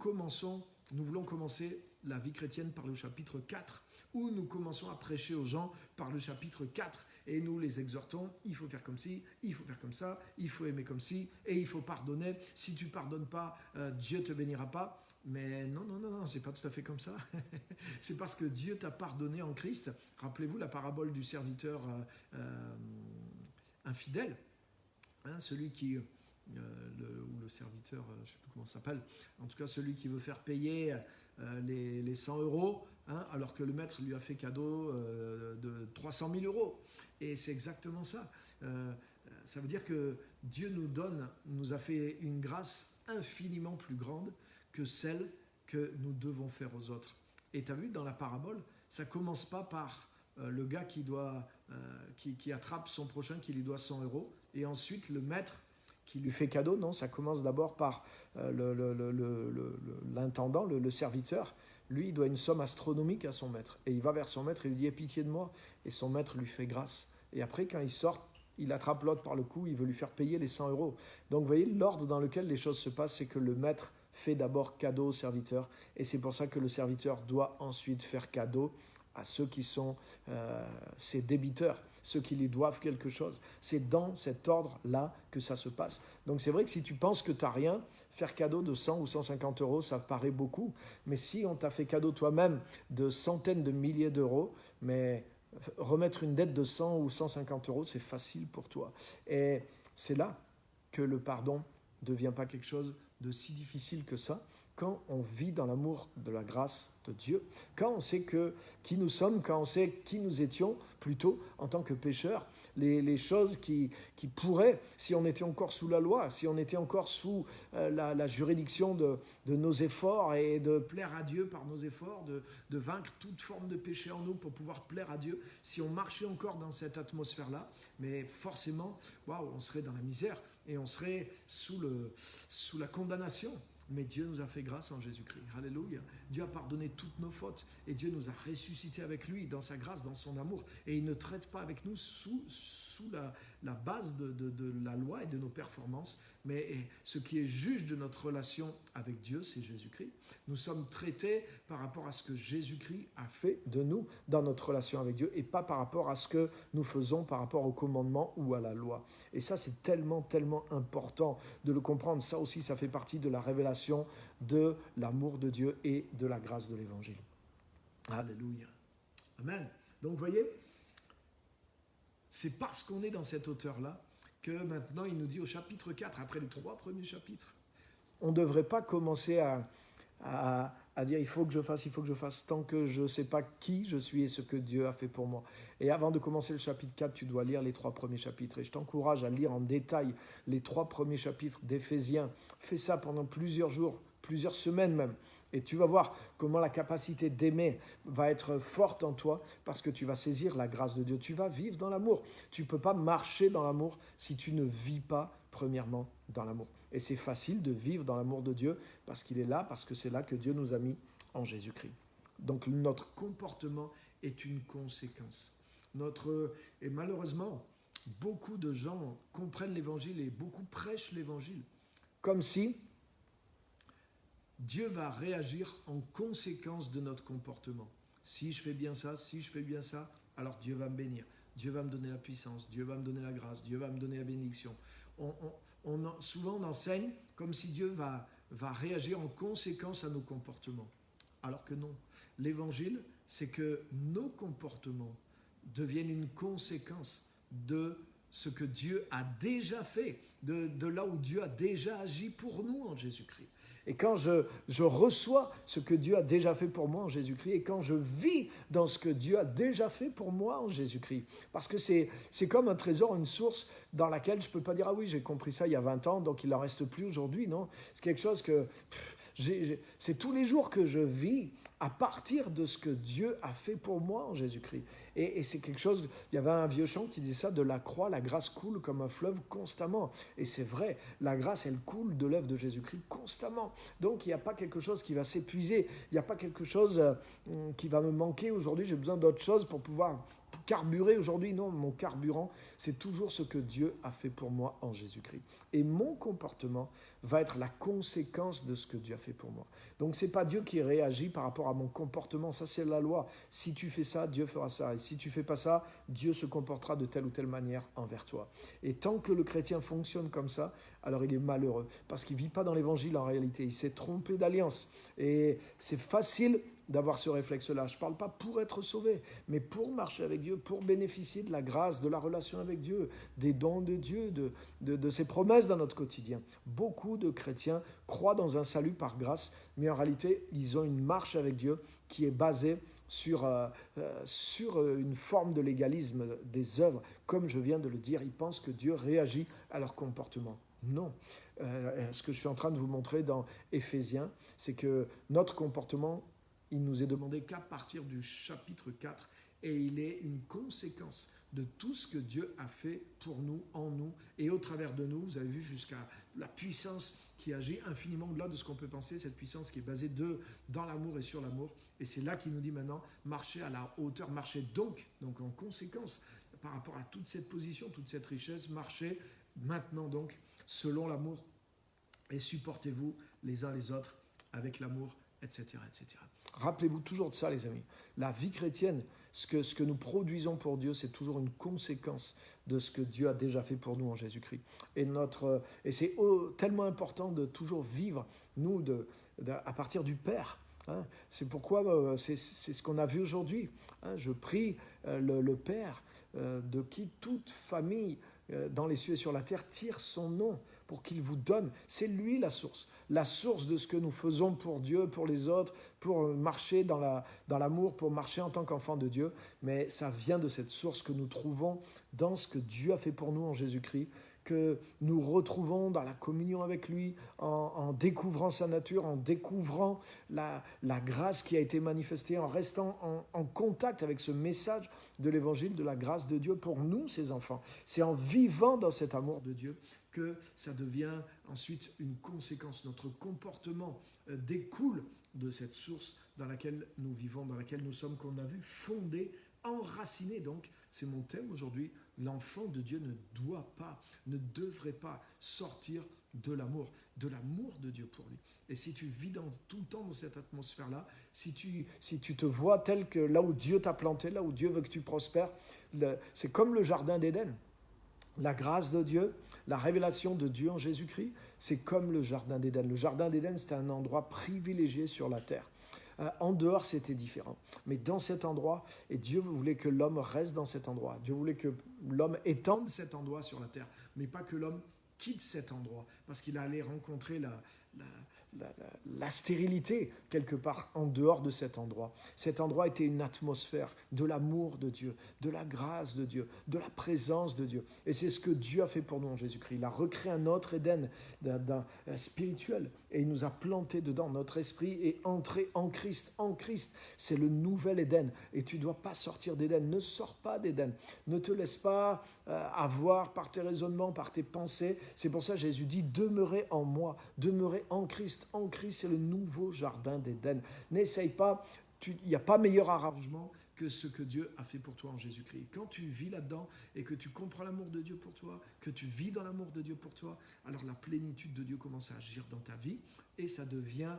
Speaker 1: voulons commencer la vie chrétienne par le chapitre 4, où nous commençons à prêcher aux gens par le chapitre 4, et nous les exhortons, il faut faire comme ci, il faut faire comme ça, il faut aimer comme ci, et il faut pardonner. Si tu ne pardonnes pas, Dieu ne te bénira pas. Mais non, c'est pas tout à fait comme ça. C'est parce que Dieu t'a pardonné en Christ. Rappelez-vous la parabole du serviteur infidèle, celui qui... ou le serviteur, je ne sais plus comment ça s'appelle, en tout cas celui qui veut faire payer les 100 euros, alors que le maître lui a fait cadeau de 300 000 euros. Et c'est exactement ça. Ça veut dire que Dieu nous a fait une grâce infiniment plus grande que celle que nous devons faire aux autres. Et tu as vu, dans la parabole, ça ne commence pas par le gars qui attrape son prochain, qui lui doit 100 euros, et ensuite le maître qui lui fait cadeau. Non, ça commence d'abord par l'intendant, le serviteur, Lui, il doit une somme astronomique à son maître. Et il va vers son maître et lui dit, aie pitié de moi. Et son maître lui fait grâce. Et après, quand il sort, il attrape l'autre par le cou, il veut lui faire payer les 100 euros. Donc, vous voyez, l'ordre dans lequel les choses se passent, c'est que le maître fait d'abord cadeau au serviteur. Et c'est pour ça que le serviteur doit ensuite faire cadeau à ceux qui sont ses débiteurs, ceux qui lui doivent quelque chose. C'est dans cet ordre-là que ça se passe. Donc, c'est vrai que si tu penses que tu n'as rien, faire cadeau de 100 ou 150 euros, ça paraît beaucoup. Mais si on t'a fait cadeau toi-même de centaines de milliers d'euros, mais remettre une dette de 100 ou 150 euros, c'est facile pour toi. Et c'est là que le pardon ne devient pas quelque chose de si difficile que ça, quand on vit dans l'amour de la grâce de Dieu, quand on sait qui nous sommes, quand on sait qui nous étions plutôt en tant que pécheurs, les choses qui pourraient, si on était encore sous la loi, si on était encore sous la juridiction de nos efforts et de plaire à Dieu par nos efforts, de vaincre toute forme de péché en nous pour pouvoir plaire à Dieu, si on marchait encore dans cette atmosphère-là, mais forcément, on serait dans la misère et on serait sous la condamnation. Mais Dieu nous a fait grâce en Jésus-Christ. Alléluia. Dieu a pardonné toutes nos fautes et Dieu nous a ressuscités avec lui dans sa grâce, dans son amour. Et il ne traite pas avec nous sous la base de la loi et de nos performances. Mais ce qui est juge de notre relation avec Dieu, c'est Jésus-Christ. Nous sommes traités par rapport à ce que Jésus-Christ a fait de nous dans notre relation avec Dieu et pas par rapport à ce que nous faisons par rapport au commandement ou à la loi. Et ça, c'est tellement, tellement important de le comprendre. Ça aussi, ça fait partie de la révélation de l'amour de Dieu et de la grâce de l'Évangile. Alléluia. Amen. Donc, vous voyez, c'est parce qu'on est dans cette hauteur-là que maintenant, il nous dit au chapitre 4, après les 3 premiers chapitres, on ne devrait pas commencer à dire il faut que je fasse, tant que je ne sais pas qui je suis et ce que Dieu a fait pour moi. Et avant de commencer le chapitre 4, tu dois lire les 3 premiers chapitres. Et je t'encourage à lire en détail les 3 premiers chapitres d'Éphésiens. Fais ça pendant plusieurs jours, plusieurs semaines même. Et tu vas voir comment la capacité d'aimer va être forte en toi parce que tu vas saisir la grâce de Dieu. Tu vas vivre dans l'amour. Tu ne peux pas marcher dans l'amour si tu ne vis pas premièrement dans l'amour. Et c'est facile de vivre dans l'amour de Dieu parce qu'il est là, parce que c'est là que Dieu nous a mis en Jésus-Christ. Donc notre comportement est une conséquence. Et malheureusement, beaucoup de gens comprennent l'Évangile et beaucoup prêchent l'Évangile comme si Dieu va réagir en conséquence de notre comportement. Si je fais bien ça, alors Dieu va me bénir. Dieu va me donner la puissance, Dieu va me donner la grâce, Dieu va me donner la bénédiction. Souvent on enseigne comme si Dieu va réagir en conséquence à nos comportements. Alors que non. L'évangile, c'est que nos comportements deviennent une conséquence de ce que Dieu a déjà fait, de là où Dieu a déjà agi pour nous en Jésus-Christ. Et quand je reçois ce que Dieu a déjà fait pour moi en Jésus-Christ, et quand je vis dans ce que Dieu a déjà fait pour moi en Jésus-Christ, parce que c'est comme un trésor, une source dans laquelle je ne peux pas dire « Ah oui, j'ai compris ça il y a 20 ans, donc il n'en reste plus aujourd'hui. » Non, c'est quelque chose que c'est tous les jours que je vis à partir de ce que Dieu a fait pour moi en Jésus-Christ. Et c'est quelque chose, il y avait un vieux chant qui disait ça, de la croix, la grâce coule comme un fleuve constamment. Et c'est vrai, la grâce, elle coule de l'œuvre de Jésus-Christ constamment. Donc il n'y a pas quelque chose qui va s'épuiser, il n'y a pas quelque chose qui va me manquer aujourd'hui, j'ai besoin d'autre chose pour pouvoir carburer aujourd'hui. Non, mon carburant, c'est toujours ce que Dieu a fait pour moi en Jésus-Christ. Et mon comportement va être la conséquence de ce que Dieu a fait pour moi. Donc, ce n'est pas Dieu qui réagit par rapport à mon comportement. Ça, c'est la loi. Si tu fais ça, Dieu fera ça. Et si tu ne fais pas ça, Dieu se comportera de telle ou telle manière envers toi. Et tant que le chrétien fonctionne comme ça, alors il est malheureux. Parce qu'il ne vit pas dans l'évangile en réalité. Il s'est trompé d'alliance. Et c'est facile d'avoir ce réflexe-là. Je ne parle pas pour être sauvé, mais pour marcher avec Dieu, pour bénéficier de la grâce, de la relation avec Dieu, des dons de Dieu, de ses promesses dans notre quotidien. Beaucoup de chrétiens croient dans un salut par grâce, mais en réalité, ils ont une marche avec Dieu qui est basée sur une forme de légalisme des œuvres. Comme je viens de le dire, ils pensent que Dieu réagit à leur comportement. Non. Ce que je suis en train de vous montrer dans Éphésiens, c'est que notre comportement, il nous est demandé qu'à partir du chapitre 4, et il est une conséquence de tout ce que Dieu a fait pour nous, en nous et au travers de nous. Vous avez vu jusqu'à la puissance qui agit infiniment au-delà de ce qu'on peut penser, cette puissance qui est basée dans l'amour et sur l'amour. Et c'est là qu'il nous dit maintenant, marchez à la hauteur, marchez donc en conséquence, par rapport à toute cette position, toute cette richesse, marchez maintenant donc, selon l'amour, et supportez-vous les uns les autres avec l'amour, etc., etc. Rappelez-vous toujours de ça, les amis. La vie chrétienne, ce que nous produisons pour Dieu, c'est toujours une conséquence de ce que Dieu a déjà fait pour nous en Jésus-Christ. Et c'est tellement important de toujours vivre, nous, à partir du Père. Hein. C'est pourquoi c'est ce qu'on a vu aujourd'hui. Hein. Je prie le Père de qui toute famille dans les cieux et sur la terre tire son nom pour qu'il vous donne. C'est lui la source de ce que nous faisons pour Dieu, pour les autres, pour marcher dans l'amour, pour marcher en tant qu'enfant de Dieu. Mais ça vient de cette source que nous trouvons dans ce que Dieu a fait pour nous en Jésus-Christ, que nous retrouvons dans la communion avec lui, en découvrant sa nature, en découvrant la grâce qui a été manifestée, en restant en contact avec ce message de l'évangile, de la grâce de Dieu pour nous, ses enfants. C'est en vivant dans cet amour de Dieu que ça devient ensuite une conséquence. Notre comportement découle de cette source dans laquelle nous vivons, dans laquelle nous sommes, qu'on a vu fondée, enracinée. Donc, c'est mon thème aujourd'hui, l'enfant de Dieu ne devrait pas sortir de l'amour de Dieu pour lui. Et si tu vis tout le temps dans cette atmosphère-là, si tu te vois tel que là où Dieu t'a planté, là où Dieu veut que tu prospères, c'est comme le jardin d'Éden. La grâce de Dieu, la révélation de Dieu en Jésus-Christ, c'est comme le jardin d'Éden. Le jardin d'Éden, c'était un endroit privilégié sur la terre. En dehors, c'était différent. Mais dans cet endroit, et Dieu voulait que l'homme reste dans cet endroit. Dieu voulait que l'homme étende cet endroit sur la terre, mais pas que l'homme quitte cet endroit, parce qu'il allait rencontrer la stérilité quelque part en dehors de cet endroit. Cet endroit était une atmosphère de l'amour de Dieu, de la grâce de Dieu, de la présence de Dieu. Et c'est ce que Dieu a fait pour nous en Jésus-Christ. Il a recréé un autre Éden spirituel et il nous a planté dedans. Notre esprit est entré en Christ. En Christ, c'est le nouvel Éden. Et tu ne dois pas sortir d'Éden. Ne sors pas d'Éden. Ne te laisse pas avoir par tes raisonnements, par tes pensées. C'est pour ça que Jésus dit, demeurez en moi, demeurez en Christ. En Christ, c'est le nouveau jardin d'Éden. N'essaye pas, il n'y a pas meilleur arrangement que ce que Dieu a fait pour toi en Jésus-Christ. Et quand tu vis là-dedans et que tu comprends l'amour de Dieu pour toi, que tu vis dans l'amour de Dieu pour toi, alors la plénitude de Dieu commence à agir dans ta vie et ça devient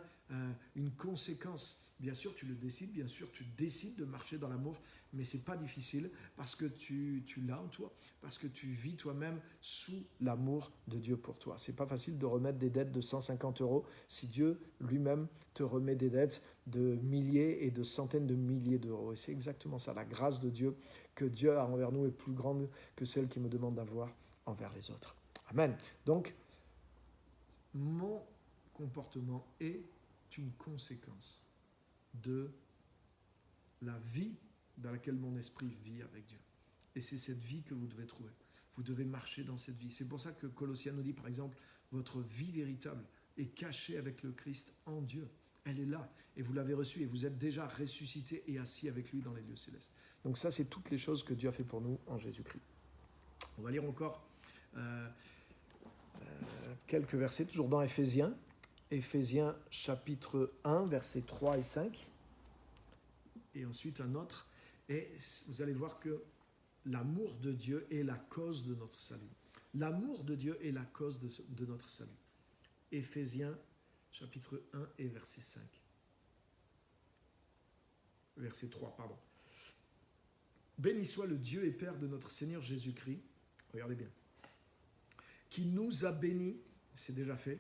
Speaker 1: une conséquence. Bien sûr, tu le décides, bien sûr, tu décides de marcher dans l'amour, mais ce n'est pas difficile parce que tu l'as en toi, parce que tu vis toi-même sous l'amour de Dieu pour toi. Ce n'est pas facile de remettre des dettes de 150 € si Dieu lui-même te remet des dettes de milliers et de centaines de milliers d'euros. Et c'est exactement ça, la grâce de Dieu que Dieu a envers nous est plus grande que celle qu'il me demande d'avoir envers les autres. Amen. Donc, mon comportement est une conséquence de la vie dans laquelle mon esprit vit avec Dieu. Et c'est cette vie que vous devez trouver. Vous devez marcher dans cette vie. C'est pour ça que Colossiens nous dit, par exemple, votre vie véritable est cachée avec le Christ en Dieu. Elle est là, et vous l'avez reçue, et vous êtes déjà ressuscité et assis avec lui dans les lieux célestes. Donc ça, c'est toutes les choses que Dieu a fait pour nous en Jésus-Christ. On va lire encore quelques versets, toujours dans Éphésiens. Éphésiens chapitre 1, versets 3 et 5. Et ensuite un autre. Et vous allez voir que l'amour de Dieu est la cause de notre salut. L'amour de Dieu est la cause de notre salut. Éphésiens chapitre 1 et verset 5. Verset 3, pardon. Béni soit le Dieu et Père de notre Seigneur Jésus-Christ, regardez bien, qui nous a bénis, c'est déjà fait,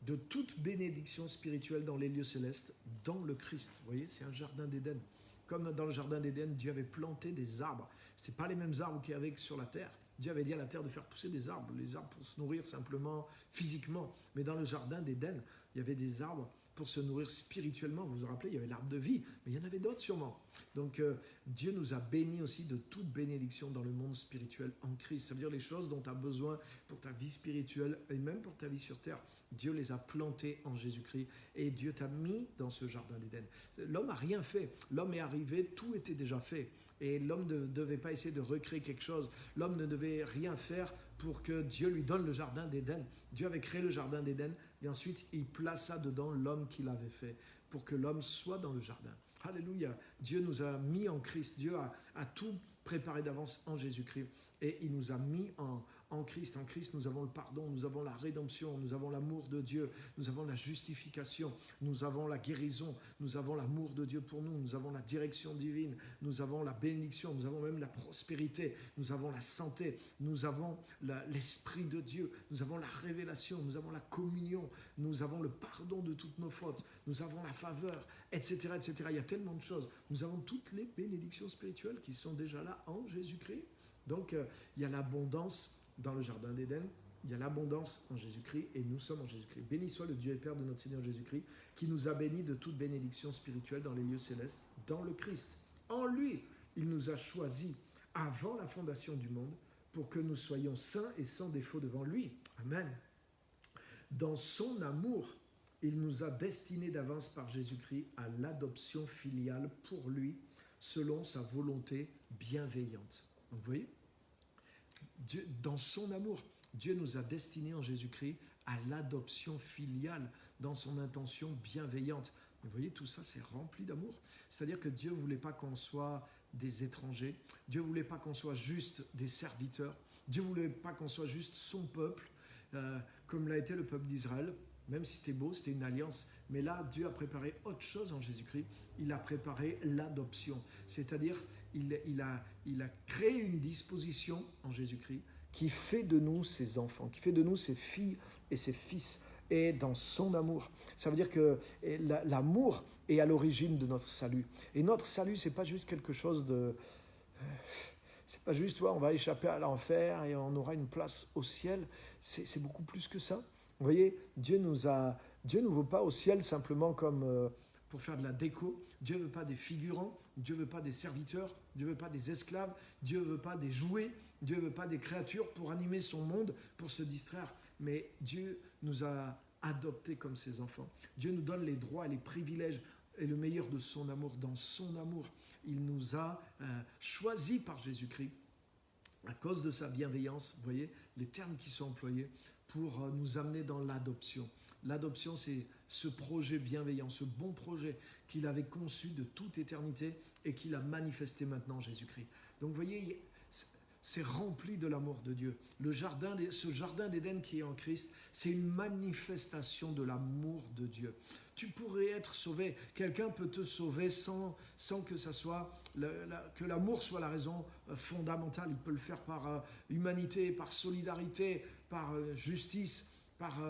Speaker 1: de toute bénédiction spirituelle dans les lieux célestes, dans le Christ. Vous voyez, c'est un jardin d'Éden. Comme dans le jardin d'Éden, Dieu avait planté des arbres. Ce n'étaient pas les mêmes arbres qu'il y avait sur la terre. Dieu avait dit à la terre de faire pousser des arbres, les arbres pour se nourrir simplement physiquement. Mais dans le jardin d'Éden, il y avait des arbres pour se nourrir spirituellement. Vous vous rappelez, il y avait l'arbre de vie, mais il y en avait d'autres sûrement. Donc Dieu nous a bénis aussi de toute bénédiction dans le monde spirituel en Christ. Ça veut dire les choses dont tu as besoin pour ta vie spirituelle et même pour ta vie sur terre. Dieu les a plantées en Jésus-Christ et Dieu t'a mis dans ce jardin d'Éden. L'homme n'a rien fait. L'homme est arrivé, tout était déjà fait. Et l'homme ne devait pas essayer de recréer quelque chose. L'homme ne devait rien faire pour que Dieu lui donne le jardin d'Éden. Dieu avait créé le jardin d'Éden et ensuite il plaça dedans l'homme qu'il avait fait pour que l'homme soit dans le jardin. Alléluia. Dieu nous a mis en Christ. Dieu a tout préparé d'avance en Jésus-Christ. Et il nous a mis en Christ. En Christ, nous avons le pardon, nous avons la rédemption, nous avons l'amour de Dieu, nous avons la justification, nous avons la guérison, nous avons l'amour de Dieu pour nous, nous avons la direction divine, nous avons la bénédiction, nous avons même la prospérité, nous avons la santé, nous avons l'Esprit de Dieu, nous avons la révélation, nous avons la communion, nous avons le pardon de toutes nos fautes, nous avons la faveur, etc., etc. Il y a tellement de choses. Nous avons toutes les bénédictions spirituelles qui sont déjà là en Jésus-Christ. Donc, il y a l'abondance dans le jardin d'Éden, il y a l'abondance en Jésus-Christ et nous sommes en Jésus-Christ. Béni soit le Dieu et Père de notre Seigneur Jésus-Christ qui nous a bénis de toute bénédiction spirituelle dans les lieux célestes, dans le Christ. En lui, il nous a choisis avant la fondation du monde pour que nous soyons saints et sans défaut devant lui. Amen. Dans son amour, il nous a destinés d'avance par Jésus-Christ à l'adoption filiale pour lui, selon sa volonté bienveillante. Donc, vous voyez, Dieu, dans son amour, Dieu nous a destinés en Jésus-Christ à l'adoption filiale, dans son intention bienveillante. Vous voyez, tout ça, c'est rempli d'amour. C'est-à-dire que Dieu ne voulait pas qu'on soit des étrangers. Dieu ne voulait pas qu'on soit juste des serviteurs. Dieu ne voulait pas qu'on soit juste son peuple, comme l'a été le peuple d'Israël. Même si c'était beau, c'était une alliance. Mais là, Dieu a préparé autre chose en Jésus-Christ. Il a préparé l'adoption. C'est-à-dire, il a créé une disposition en Jésus-Christ qui fait de nous ses enfants, qui fait de nous ses filles et ses fils. Et dans son amour. Ça veut dire que l'amour est à l'origine de notre salut. Et notre salut, ce n'est pas juste quelque chose de... C'est pas juste, on va échapper à l'enfer et on aura une place au ciel. C'est beaucoup plus que ça. Vous voyez, Dieu ne veut pas au ciel simplement comme pour faire de la déco. Dieu ne veut pas des figurants, Dieu ne veut pas des serviteurs, Dieu ne veut pas des esclaves, Dieu ne veut pas des jouets, Dieu ne veut pas des créatures pour animer son monde, pour se distraire. Mais Dieu nous a adoptés comme ses enfants. Dieu nous donne les droits et les privilèges et le meilleur de son amour. Dans son amour, il nous a choisis par Jésus-Christ à cause de sa bienveillance. Vous voyez les termes qui sont employés pour nous amener dans l'adoption. L'adoption, c'est ce projet bienveillant, ce bon projet qu'il avait conçu de toute éternité et qu'il a manifesté maintenant en Jésus-Christ. Donc vous voyez, c'est rempli de l'amour de Dieu. Ce jardin d'Éden qui est en Christ, c'est une manifestation de l'amour de Dieu. Tu pourrais être sauvé, quelqu'un peut te sauver sans que ça soit que l'amour soit la raison fondamentale. Il peut le faire par humanité, par solidarité, par justice, par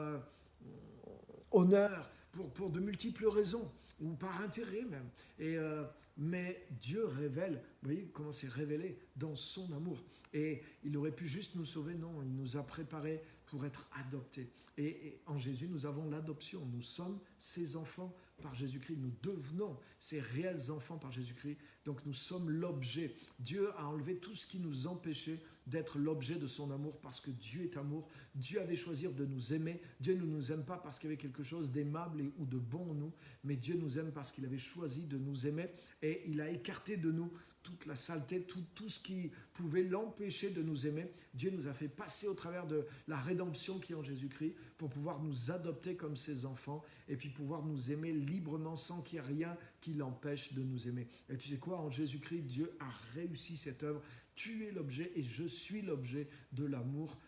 Speaker 1: honneur, pour de multiples raisons, ou par intérêt même. Mais Dieu révèle, vous voyez comment c'est révélé dans son amour. Et il aurait pu juste nous sauver, non, il nous a préparés pour être adoptés. Et en Jésus, nous avons l'adoption. Nous sommes ses enfants par Jésus-Christ. Nous devenons ses réels enfants par Jésus-Christ. Donc nous sommes l'objet. Dieu a enlevé tout ce qui nous empêchait d'être l'objet de son amour parce que Dieu est amour. Dieu avait choisi de nous aimer. Dieu ne nous aime pas parce qu'il y avait quelque chose d'aimable ou de bon en nous, mais Dieu nous aime parce qu'il avait choisi de nous aimer et il a écarté de nous toute la saleté, tout ce qui pouvait l'empêcher de nous aimer. Dieu nous a fait passer au travers de la rédemption qui est en Jésus-Christ pour pouvoir nous adopter comme ses enfants et puis pouvoir nous aimer librement sans qu'il y ait rien qui l'empêche de nous aimer. Et tu sais quoi, en Jésus-Christ, Dieu a réussi cette œuvre. Tu es l'objet et je suis l'objet de l'amour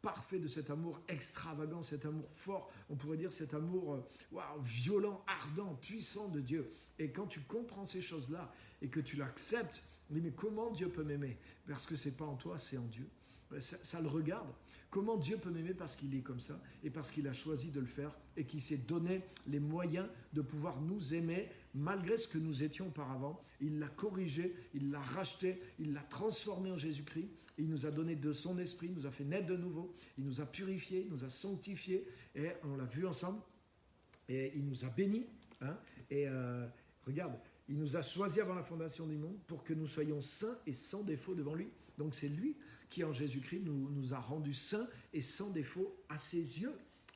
Speaker 1: parfait, de cet amour extravagant, cet amour fort, on pourrait dire cet amour violent, ardent, puissant de Dieu. Et quand tu comprends ces choses-là et que tu l'acceptes, on dit mais comment Dieu peut m'aimer? Parce que c'est pas en toi, c'est en Dieu. Ça le regarde. Comment Dieu peut m'aimer? Parce qu'il est comme ça et parce qu'il a choisi de le faire et qu'il s'est donné les moyens de pouvoir nous aimer malgré ce que nous étions auparavant. Il l'a corrigé, il l'a racheté, il l'a transformé en Jésus-Christ. Il nous a donné de son esprit, il nous a fait naître de nouveau, il nous a purifiés, il nous a sanctifiés et on l'a vu ensemble et il nous a bénis. Regarde, il nous a choisis avant la fondation du monde pour que nous soyons saints et sans défaut devant lui. Donc c'est lui qui en Jésus-Christ nous a rendus saints et sans défaut à ses yeux.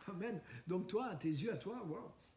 Speaker 1: Amen. Donc toi, à tes yeux, à toi,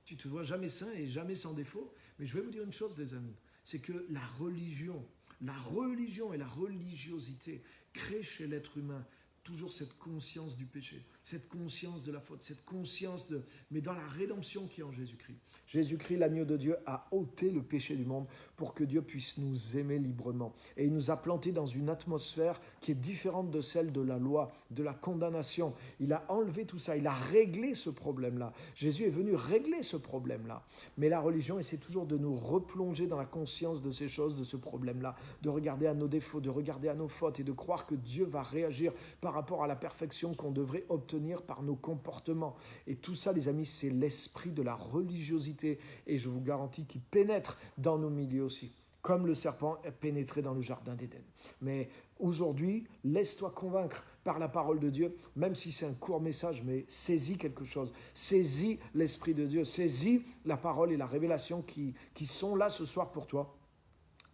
Speaker 1: tu te vois jamais saint et jamais sans défaut. Mais je vais vous dire une chose, les amis, c'est que la religion La religion et la religiosité créent chez l'être humain toujours cette conscience du péché, cette conscience de la faute, cette conscience mais dans la rédemption qui est en Jésus-Christ. Jésus-Christ, l'agneau de Dieu, a ôté le péché du monde pour que Dieu puisse nous aimer librement. Et il nous a plantés dans une atmosphère qui est différente de celle de la loi, de la condamnation. Il a enlevé tout ça, il a réglé ce problème-là. Jésus est venu régler ce problème-là. Mais la religion essaie toujours de nous replonger dans la conscience de ces choses, de ce problème-là, de regarder à nos défauts, de regarder à nos fautes et de croire que Dieu va réagir par rapport à la perfection qu'on devrait obtenir par nos comportements. Et tout ça, les amis, c'est l'esprit de la religiosité. Et je vous garantis qu'il pénètre dans nos milieux aussi, comme le serpent est pénétré dans le jardin d'Éden. Mais aujourd'hui, laisse-toi convaincre par la parole de Dieu, même si c'est un court message, mais saisis quelque chose, saisis l'Esprit de Dieu, saisis la parole et la révélation qui sont là ce soir pour toi.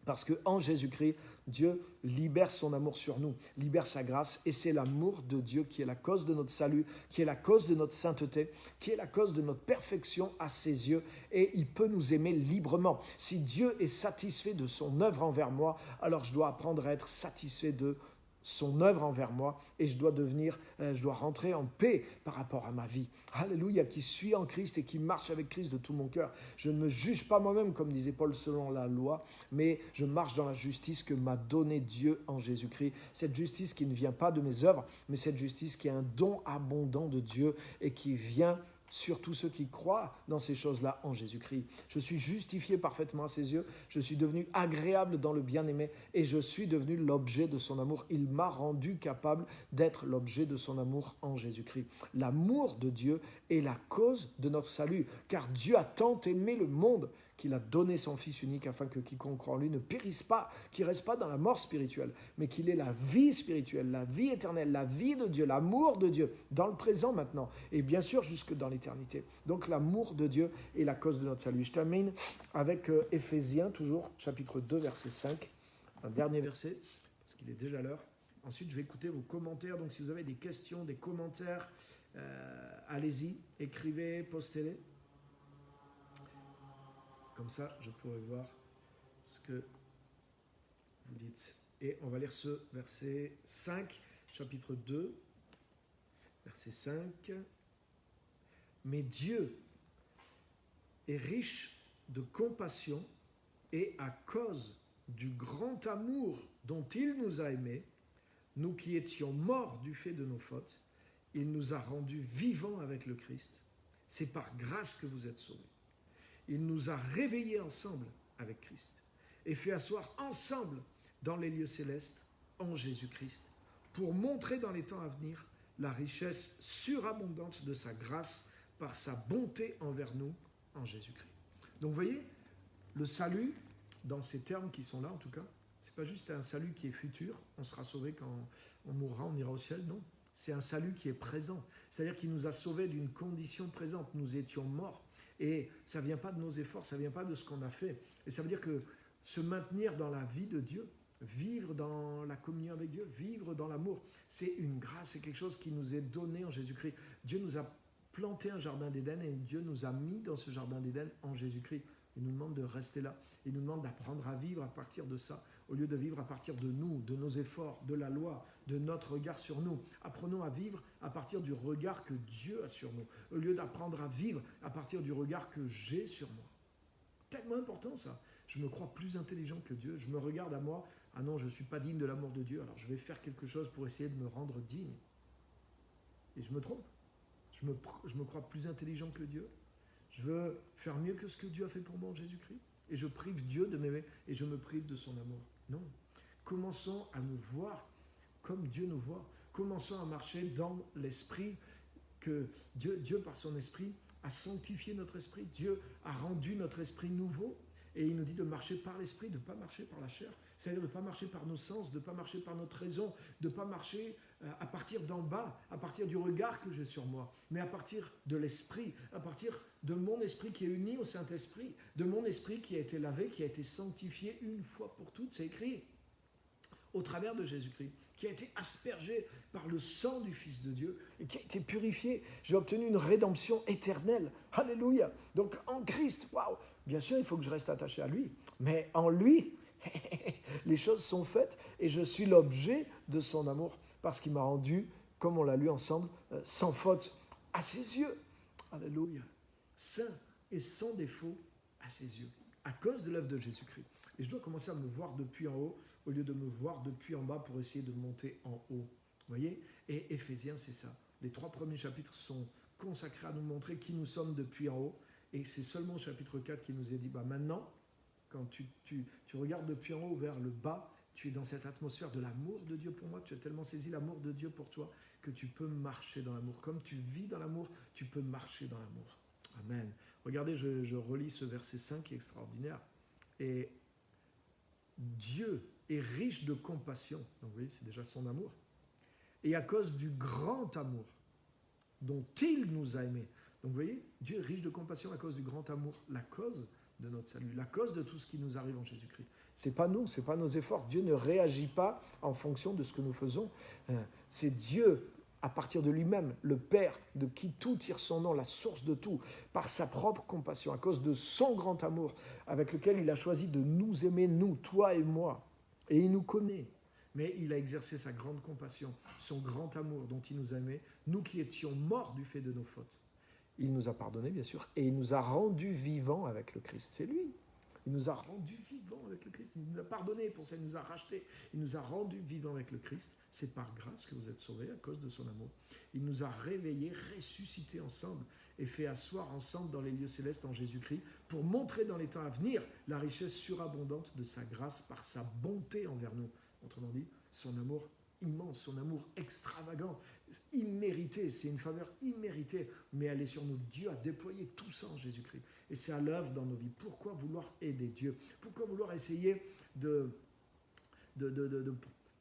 Speaker 1: Parce qu'en Jésus-Christ, Dieu libère son amour sur nous, libère sa grâce, et c'est l'amour de Dieu qui est la cause de notre salut, qui est la cause de notre sainteté, qui est la cause de notre perfection à ses yeux, et il peut nous aimer librement. Si Dieu est satisfait de son œuvre envers moi, alors je dois apprendre à être satisfait de son œuvre envers moi, et je dois rentrer en paix par rapport à ma vie. Alléluia, qui suis en Christ et qui marche avec Christ de tout mon cœur. Je ne me juge pas moi-même, comme disait Paul, selon la loi, mais je marche dans la justice que m'a donnée Dieu en Jésus-Christ. Cette justice qui ne vient pas de mes œuvres, mais cette justice qui est un don abondant de Dieu et qui vient sur tous ceux qui croient dans ces choses-là en Jésus-Christ. Je suis justifié parfaitement à ses yeux, je suis devenu agréable dans le bien-aimé et je suis devenu l'objet de son amour. Il m'a rendu capable d'être l'objet de son amour en Jésus-Christ. L'amour de Dieu est la cause de notre salut, car Dieu a tant aimé le monde qu'il a donné son Fils unique afin que quiconque croit en lui ne périsse pas, qu'il ne reste pas dans la mort spirituelle, mais qu'il ait la vie spirituelle, la vie éternelle, la vie de Dieu, l'amour de Dieu, dans le présent maintenant, et bien sûr jusque dans l'éternité. Donc l'amour de Dieu est la cause de notre salut. Je termine avec Éphésiens, toujours, chapitre 2, verset 5, un dernier verset, parce qu'il est déjà l'heure. Ensuite, je vais écouter vos commentaires, donc si vous avez des questions, des commentaires, allez-y, écrivez, postez-les. Comme ça, je pourrai voir ce que vous dites. Et on va lire ce verset 5, chapitre 2, verset 5. Mais Dieu est riche de compassion et à cause du grand amour dont il nous a aimés, nous qui étions morts du fait de nos fautes, il nous a rendus vivants avec le Christ. C'est par grâce que vous êtes sauvés. Il nous a réveillés ensemble avec Christ et fait asseoir ensemble dans les lieux célestes en Jésus-Christ pour montrer dans les temps à venir la richesse surabondante de sa grâce par sa bonté envers nous en Jésus-Christ. Donc vous voyez, le salut, dans ces termes qui sont là en tout cas, c'est pas juste un salut qui est futur, on sera sauvé quand on mourra, on ira au ciel, non. C'est un salut qui est présent, c'est-à-dire qu'il nous a sauvés d'une condition présente, nous étions morts. Et ça ne vient pas de nos efforts, ça ne vient pas de ce qu'on a fait. Et ça veut dire que se maintenir dans la vie de Dieu, vivre dans la communion avec Dieu, vivre dans l'amour, c'est une grâce, c'est quelque chose qui nous est donné en Jésus-Christ. Dieu nous a planté un jardin d'Éden et Dieu nous a mis dans ce jardin d'Éden en Jésus-Christ. Il nous demande de rester là. Il nous demande d'apprendre à vivre à partir de ça, au lieu de vivre à partir de nous, de nos efforts, de la loi, de notre regard sur nous. Apprenons à vivre à partir du regard que Dieu a sur nous, au lieu d'apprendre à vivre à partir du regard que j'ai sur moi. Tellement important ça. Je me crois plus intelligent que Dieu. Je me regarde à moi. Ah non, je ne suis pas digne de l'amour de Dieu, alors je vais faire quelque chose pour essayer de me rendre digne. Et je me trompe. Je me crois plus intelligent que Dieu. Je veux faire mieux que ce que Dieu a fait pour moi en Jésus-Christ. Et je prive Dieu de m'aimer et je me prive de son amour. Non. Commençons à nous voir comme Dieu nous voit. Commençons à marcher dans l'esprit que Dieu par son esprit, a sanctifié notre esprit. Dieu a rendu notre esprit nouveau. Et il nous dit de marcher par l'esprit, de ne pas marcher par la chair. C'est-à-dire de ne pas marcher par nos sens, de ne pas marcher par notre raison, de ne pas marcher à partir d'en bas, à partir du regard que j'ai sur moi, mais à partir de l'esprit, à partir de mon esprit qui est uni au Saint-Esprit, de mon esprit qui a été lavé, qui a été sanctifié une fois pour toutes, c'est écrit, au travers de Jésus-Christ, qui a été aspergé par le sang du Fils de Dieu et qui a été purifié. J'ai obtenu une rédemption éternelle. Alléluia. Donc en Christ, waouh. Bien sûr, il faut que je reste attaché à lui, mais en lui, Les choses sont faites et je suis l'objet de son amour parce qu'il m'a rendu, comme on l'a lu ensemble, sans faute à ses yeux. Alléluia. Saint et sans défaut à ses yeux, à cause de l'œuvre de Jésus-Christ. Et je dois commencer à me voir depuis en haut au lieu de me voir depuis en bas pour essayer de monter en haut. Vous voyez? Et Éphésiens, c'est ça. Les 3 premiers chapitres sont consacrés à nous montrer qui nous sommes depuis en haut. Et c'est seulement au chapitre 4 qui nous est dit, maintenant, quand tu regardes depuis en haut vers le bas, tu es dans cette atmosphère de l'amour de Dieu pour moi, tu as tellement saisi l'amour de Dieu pour toi que tu peux marcher dans l'amour. Comme tu vis dans l'amour, tu peux marcher dans l'amour. Amen. Regardez, je relis ce verset 5 qui est extraordinaire. Et Dieu est riche de compassion. Donc vous voyez, c'est déjà son amour. Et à cause du grand amour dont il nous a aimés. Donc vous voyez, Dieu est riche de compassion à cause du grand amour, la cause de notre salut, la cause de tout ce qui nous arrive en Jésus-Christ. Ce n'est pas nous, ce n'est pas nos efforts. Dieu ne réagit pas en fonction de ce que nous faisons. C'est Dieu, à partir de lui-même, le Père, de qui tout tire son nom, la source de tout, par sa propre compassion, à cause de son grand amour, avec lequel il a choisi de nous aimer, nous, toi et moi. Et il nous connaît. Mais il a exercé sa grande compassion, son grand amour dont il nous aimait, nous qui étions morts du fait de nos fautes. Il nous a pardonné, bien sûr, et il nous a rendus vivants avec le Christ. C'est lui. Il nous a rendus vivants avec le Christ. Il nous a pardonné pour ça, il nous a rachetés. Il nous a rendus vivants avec le Christ. C'est par grâce que vous êtes sauvés à cause de son amour. Il nous a réveillés, ressuscités ensemble et fait asseoir ensemble dans les lieux célestes en Jésus-Christ pour montrer dans les temps à venir la richesse surabondante de sa grâce par sa bonté envers nous. Autrement dit, son amour immense, son amour extravagant, immérité, c'est une faveur imméritée, mais elle est sur nous. Dieu a déployé tout ça en Jésus-Christ. Et c'est à l'œuvre dans nos vies. Pourquoi vouloir aider Dieu? Pourquoi vouloir essayer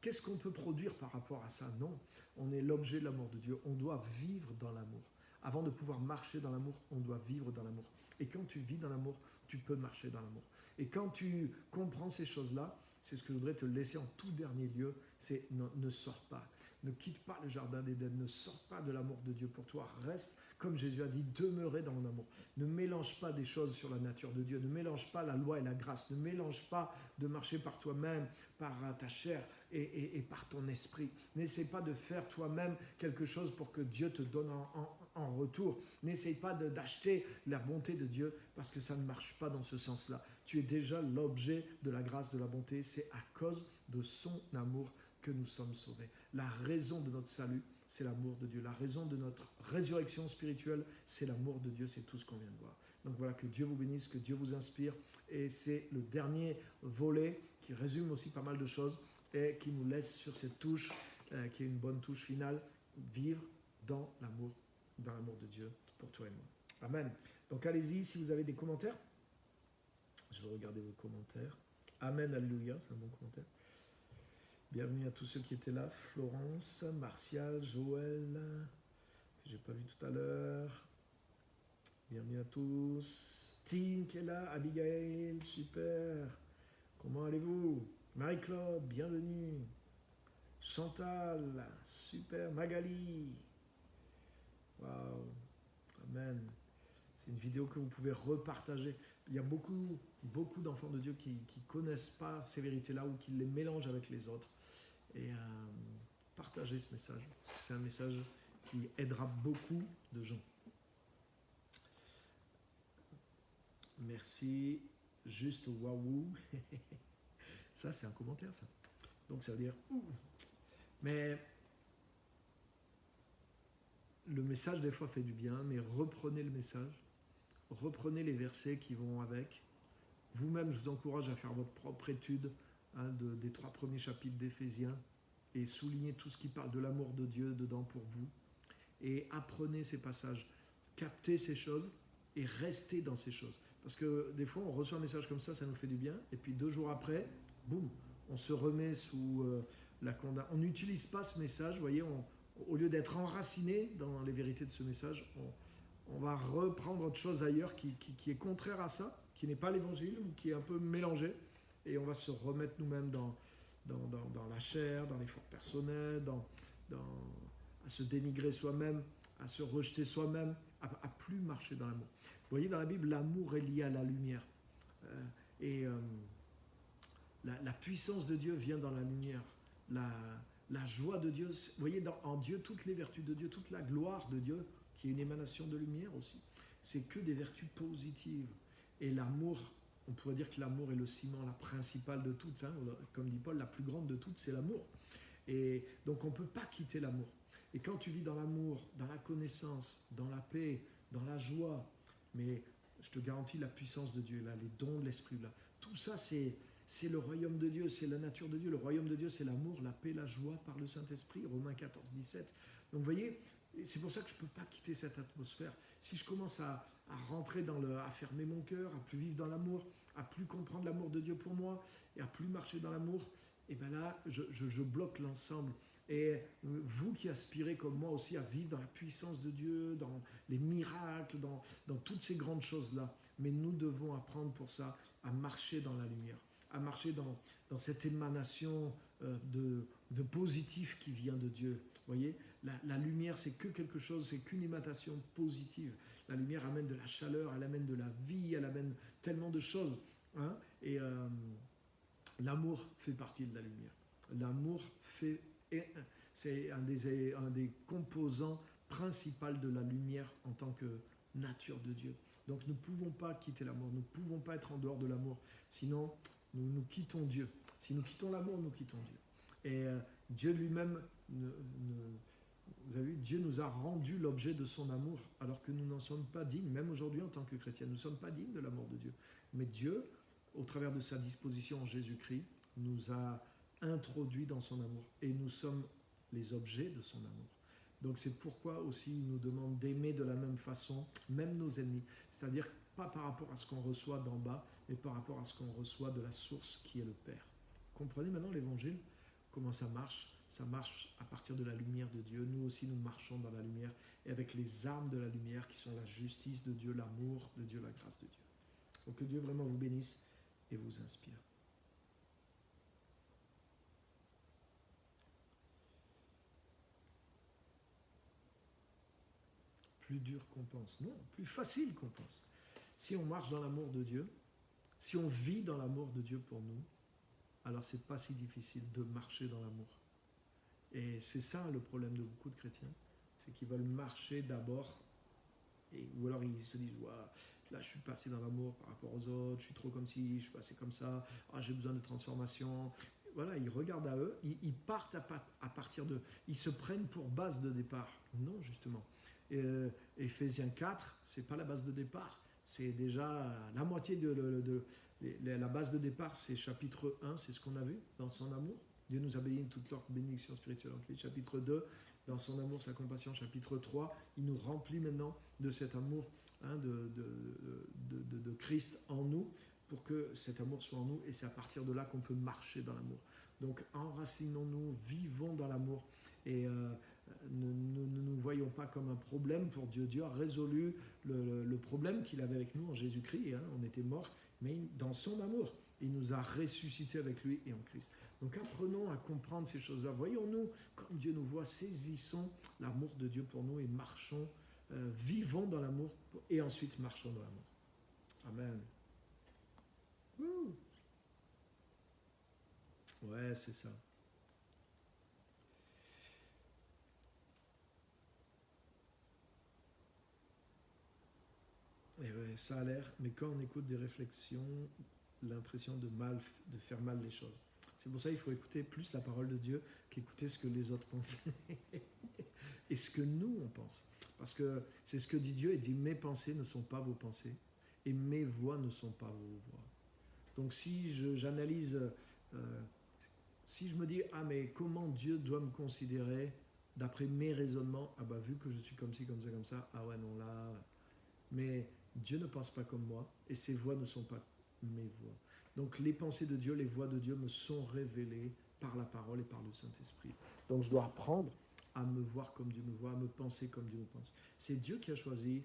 Speaker 1: qu'est-ce qu'on peut produire par rapport à ça? Non, on est l'objet de l'amour de Dieu. On doit vivre dans l'amour. Avant de pouvoir marcher dans l'amour, on doit vivre dans l'amour. Et quand tu vis dans l'amour, tu peux marcher dans l'amour. Et quand tu comprends ces choses-là, c'est ce que je voudrais te laisser en tout dernier lieu, c'est ne sors pas. Ne quitte pas le jardin d'Éden, ne sors pas de l'amour de Dieu pour toi. Reste, comme Jésus a dit, demeurez dans mon amour. Ne mélange pas des choses sur la nature de Dieu. Ne mélange pas la loi et la grâce. Ne mélange pas de marcher par toi-même, par ta chair et par ton esprit. N'essaie pas de faire toi-même quelque chose pour que Dieu te donne en retour. N'essaie pas d'acheter la bonté de Dieu parce que ça ne marche pas dans ce sens-là. Tu es déjà l'objet de la grâce, de la bonté. C'est à cause de son amour que nous sommes sauvés. La raison de notre salut, c'est l'amour de Dieu. La raison de notre résurrection spirituelle, c'est l'amour de Dieu. C'est tout ce qu'on vient de voir. Donc voilà, que Dieu vous bénisse, que Dieu vous inspire. Et c'est le dernier volet qui résume aussi pas mal de choses et qui nous laisse sur cette touche, qui est une bonne touche finale, vivre dans l'amour de Dieu pour toi et moi. Amen. Donc allez-y, si vous avez des commentaires. Je vais regarder vos commentaires. Amen, alléluia, c'est un bon commentaire. Bienvenue à tous ceux qui étaient là. Florence, Martial, Joël, que j'ai pas vu tout à l'heure. Bienvenue à tous. Tim qui est là, Abigail, super. Comment allez-vous? Marie-Claude, bienvenue. Chantal, super. Magali. Waouh. Amen. C'est une vidéo que vous pouvez repartager. Il y a beaucoup d'enfants de Dieu qui ne connaissent pas ces vérités-là ou qui les mélangent avec les autres. Et partagez ce message, parce que c'est un message qui aidera beaucoup de gens. Merci. Juste waouh. Ça, c'est un commentaire, ça. Donc, ça veut dire ouh. Mais le message, des fois, fait du bien, mais reprenez le message. Reprenez les versets qui vont avec. Vous-même, je vous encourage à faire votre propre étude des 3 premiers chapitres d'Éphésiens et soulignez tout ce qui parle de l'amour de Dieu dedans pour vous. Et apprenez ces passages, captez ces choses et restez dans ces choses. Parce que des fois, on reçoit un message comme ça nous fait du bien. Et puis 2 jours après, boum, on se remet sous la condamnation. On n'utilise pas ce message, vous voyez, au lieu d'être enraciné dans les vérités de ce message, on va reprendre autre chose ailleurs qui est contraire à ça, qui n'est pas l'évangile, ou qui est un peu mélangé, et on va se remettre nous-mêmes dans la chair, dans l'effort personnel, à se dénigrer soi-même, à se rejeter soi-même, à plus marcher dans l'amour. Vous voyez, dans la Bible, l'amour est lié à la lumière. la puissance de Dieu vient dans la lumière. La joie de Dieu, vous voyez, en Dieu, toutes les vertus de Dieu, toute la gloire de Dieu, qui est une émanation de lumière aussi, c'est que des vertus positives. Et l'amour, on pourrait dire que l'amour est le ciment, la principale de toutes. Hein, comme dit Paul, la plus grande de toutes, c'est l'amour. Et donc on ne peut pas quitter l'amour. Et quand tu vis dans l'amour, dans la connaissance, dans la paix, dans la joie, mais je te garantis la puissance de Dieu, là, les dons de l'Esprit, là, tout ça c'est le royaume de Dieu, c'est la nature de Dieu. Le royaume de Dieu, c'est l'amour, la paix, la joie par le Saint-Esprit, Romains 14, 17. Donc vous voyez, c'est pour ça que je ne peux pas quitter cette atmosphère. Si je commence à rentrer à fermer mon cœur, à plus vivre dans l'amour, à plus comprendre l'amour de Dieu pour moi, et à plus marcher dans l'amour, et bien là, je bloque l'ensemble. Et vous qui aspirez comme moi aussi à vivre dans la puissance de Dieu, dans les miracles, dans toutes ces grandes choses-là, mais nous devons apprendre pour ça à marcher dans la lumière, à marcher dans cette émanation de positif qui vient de Dieu. Vous voyez, la lumière, c'est que quelque chose, c'est qu'une émanation positive. La lumière amène de la chaleur, elle amène de la vie, elle amène tellement de choses. Hein, et l'amour fait partie de la lumière. L'amour c'est un des composants principaux de la lumière en tant que nature de Dieu. Donc nous ne pouvons pas quitter l'amour, nous ne pouvons pas être en dehors de l'amour, sinon nous quittons Dieu. Si nous quittons l'amour, nous quittons Dieu. Et Dieu lui-même, vous avez vu, Dieu nous a rendu l'objet de son amour, alors que nous n'en sommes pas dignes, même aujourd'hui en tant que chrétiens, nous ne sommes pas dignes de l'amour de Dieu. Mais Dieu, au travers de sa disposition en Jésus-Christ, nous a introduits dans son amour. Et nous sommes les objets de son amour. Donc c'est pourquoi aussi il nous demande d'aimer de la même façon, même nos ennemis. C'est-à-dire pas par rapport à ce qu'on reçoit d'en bas, mais par rapport à ce qu'on reçoit de la source qui est le Père. Comprenez maintenant l'évangile, comment ça marche? Ça marche à partir de la lumière de Dieu. Nous aussi, nous marchons dans la lumière et avec les armes de la lumière qui sont la justice de Dieu, l'amour de Dieu, la grâce de Dieu. Donc que Dieu vraiment vous bénisse et vous inspire. Plus dur qu'on pense. Non, plus facile qu'on pense. Si on marche dans l'amour de Dieu, si on vit dans l'amour de Dieu pour nous, alors c'est pas si difficile de marcher dans l'amour. Et c'est ça le problème de beaucoup de chrétiens, c'est qu'ils veulent marcher d'abord, ou alors ils se disent, ouais, là je suis passé dans l'amour par rapport aux autres, je suis trop comme ci, je suis passé comme ça, j'ai besoin de transformation. Voilà, ils regardent à eux, ils partent à partir de... Ils se prennent pour base de départ. Non, justement. Éphésiens 4, c'est pas la base de départ, c'est déjà la moitié la base de départ, c'est chapitre 1, c'est ce qu'on a vu dans son amour. Dieu nous a béni toute leur bénédiction spirituelle en Christ. Chapitre 2, dans son amour, sa compassion. Chapitre 3, il nous remplit maintenant de cet amour de Christ en nous, pour que cet amour soit en nous, et c'est à partir de là qu'on peut marcher dans l'amour. Donc enracinons-nous, vivons dans l'amour, et ne nous voyons pas comme un problème pour Dieu. Dieu a résolu le problème qu'il avait avec nous en Jésus-Christ. Hein, on était morts, mais dans son amour, il nous a ressuscités avec lui et en Christ. Donc apprenons à comprendre ces choses-là. Voyons-nous comme Dieu nous voit, saisissons l'amour de Dieu pour nous et marchons, vivons dans l'amour et ensuite marchons dans l'amour. Amen. Ouais, c'est ça. Et ouais, ça a l'air, mais quand on écoute des réflexions, l'impression de faire mal les choses. C'est pour ça qu'il faut écouter plus la parole de Dieu qu'écouter ce que les autres pensent et ce que nous on pense. Parce que c'est ce que dit Dieu, il dit mes pensées ne sont pas vos pensées et mes voix ne sont pas vos voix. Donc si j'analyse, si je me dis mais comment Dieu doit me considérer d'après mes raisonnements, vu que je suis comme ci, comme ça, ouais non là, mais Dieu ne pense pas comme moi et ses voix ne sont pas mes voix. Donc les pensées de Dieu, les voix de Dieu me sont révélées par la parole et par le Saint-Esprit. Donc je dois apprendre à me voir comme Dieu me voit, à me penser comme Dieu me pense. C'est Dieu qui a choisi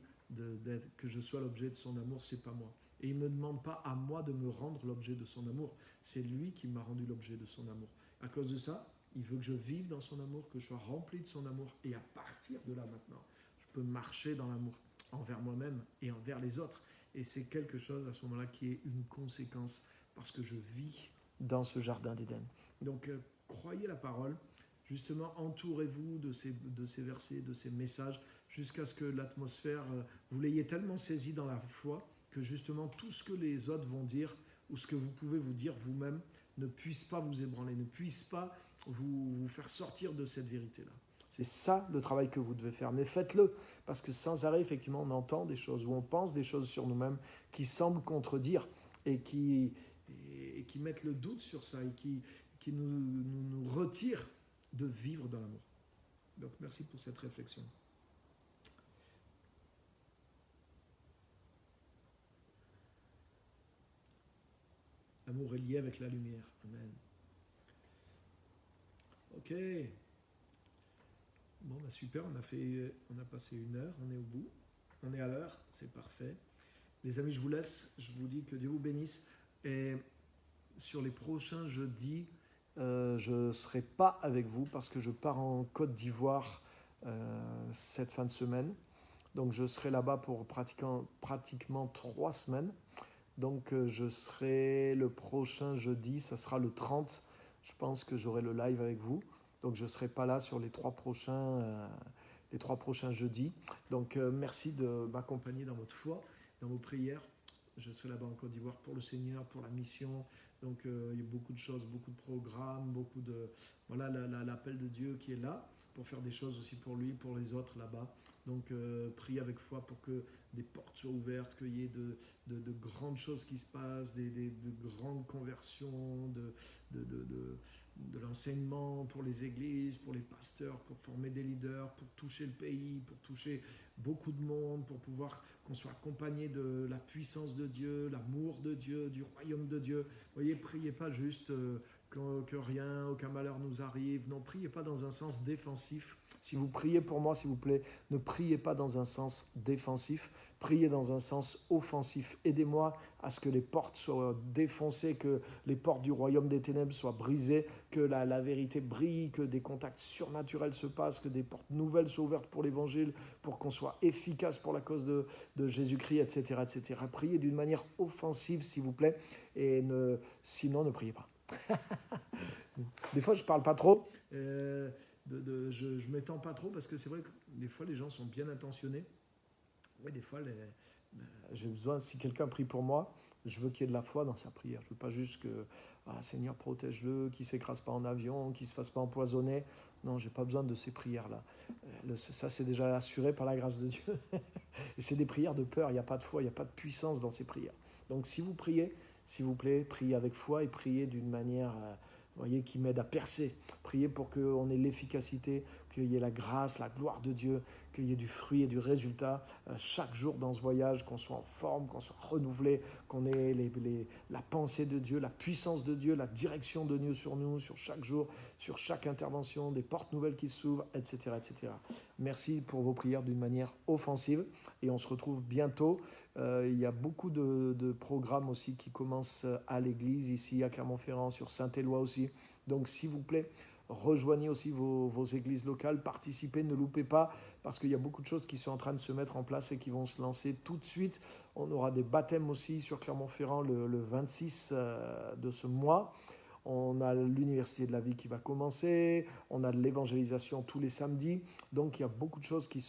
Speaker 1: que je sois l'objet de son amour, c'est pas moi. Et il ne me demande pas à moi de me rendre l'objet de son amour. C'est lui qui m'a rendu l'objet de son amour. À cause de ça, il veut que je vive dans son amour, que je sois rempli de son amour. Et à partir de là maintenant, je peux marcher dans l'amour envers moi-même et envers les autres. Et c'est quelque chose à ce moment-là qui est une conséquence parce que je vis dans ce jardin d'Éden. Donc, croyez la parole. Justement, entourez-vous de ces versets, de ces messages, jusqu'à ce que l'atmosphère, vous l'ayez tellement saisi dans la foi, que justement tout ce que les autres vont dire, ou ce que vous pouvez vous dire vous-même, ne puisse pas vous ébranler, ne puisse pas vous faire sortir de cette vérité-là. C'est ça le travail que vous devez faire, mais faites-le, parce que sans arrêt, effectivement, on entend des choses, ou on pense des choses sur nous-mêmes qui semblent contredire, et qui mettent le doute sur ça, et qui nous retirent de vivre dans l'amour. Donc merci pour cette réflexion. L'amour est lié avec la lumière. Amen. Ok. Bon, bah super, on a passé 1 heure, on est au bout. On est à l'heure, c'est parfait. Les amis, je vous laisse, je vous dis que Dieu vous bénisse. Et sur les prochains jeudis, je ne serai pas avec vous parce que je pars en Côte d'Ivoire cette fin de semaine. Donc je serai là-bas pour pratiquement 3 semaines. Donc je serai le prochain jeudi, ça sera le 30. Je pense que j'aurai le live avec vous. Donc je ne serai pas là sur les 3 prochains jeudis. Donc merci de m'accompagner dans votre foi, dans vos prières. Je serai là-bas en Côte d'Ivoire pour le Seigneur, pour la mission. Donc il y a beaucoup de choses, beaucoup de programmes, beaucoup de... Voilà l'appel de Dieu qui est là pour faire des choses aussi pour lui, pour les autres là-bas. Donc priez avec foi pour que des portes soient ouvertes, qu'il y ait de grandes choses qui se passent, de grandes conversions, de l'enseignement pour les églises, pour les pasteurs, pour former des leaders, pour toucher le pays, pour toucher beaucoup de monde, pour pouvoir qu'on soit accompagné de la puissance de Dieu, l'amour de Dieu, du royaume de Dieu. Vous voyez, priez pas juste que rien, aucun malheur nous arrive. Non, priez pas dans un sens défensif. Si vous priez pour moi, s'il vous plaît, ne priez pas dans un sens défensif, priez dans un sens offensif. Aidez-moi à ce que les portes soient défoncées, que les portes du royaume des ténèbres soient brisées, que la vérité brille, que des contacts surnaturels se passent, que des portes nouvelles soient ouvertes pour l'évangile, pour qu'on soit efficace pour la cause de Jésus-Christ, etc., etc. Priez d'une manière offensive, s'il vous plaît, et sinon ne priez pas. Des fois, je ne parle pas trop. Je ne m'étends pas trop parce que c'est vrai que des fois les gens sont bien intentionnés. Oui, des fois j'ai besoin, si quelqu'un prie pour moi, je veux qu'il y ait de la foi dans sa prière. Je ne veux pas juste que Seigneur protège-le, qu'il ne s'écrase pas en avion, qu'il ne se fasse pas empoisonner. Non, je n'ai pas besoin de ces prières-là. Ça, c'est déjà assuré par la grâce de Dieu. Et c'est des prières de peur, il n'y a pas de foi, il n'y a pas de puissance dans ces prières. Donc si vous priez, s'il vous plaît, priez avec foi et priez d'une manière... voyez, qui m'aide à percer. Priez pour qu'on ait l'efficacité, qu'il y ait la grâce, la gloire de Dieu, qu'il y ait du fruit et du résultat chaque jour dans ce voyage, qu'on soit en forme, qu'on soit renouvelé, qu'on ait la pensée de Dieu, la puissance de Dieu, la direction de Dieu sur nous, sur chaque jour, sur chaque intervention, des portes nouvelles qui s'ouvrent, etc., etc. Merci pour vos prières d'une manière offensive et on se retrouve bientôt. Il y a beaucoup de programmes aussi qui commencent à l'église, ici à Clermont-Ferrand, sur Saint-Éloi aussi. Donc s'il vous plaît, rejoignez aussi vos églises locales, participez, ne loupez pas, parce qu'il y a beaucoup de choses qui sont en train de se mettre en place et qui vont se lancer tout de suite. On aura des baptêmes aussi sur Clermont-Ferrand le 26 de ce mois. On a l'université de la vie qui va commencer, on a de l'évangélisation tous les samedis, donc il y a beaucoup de choses qui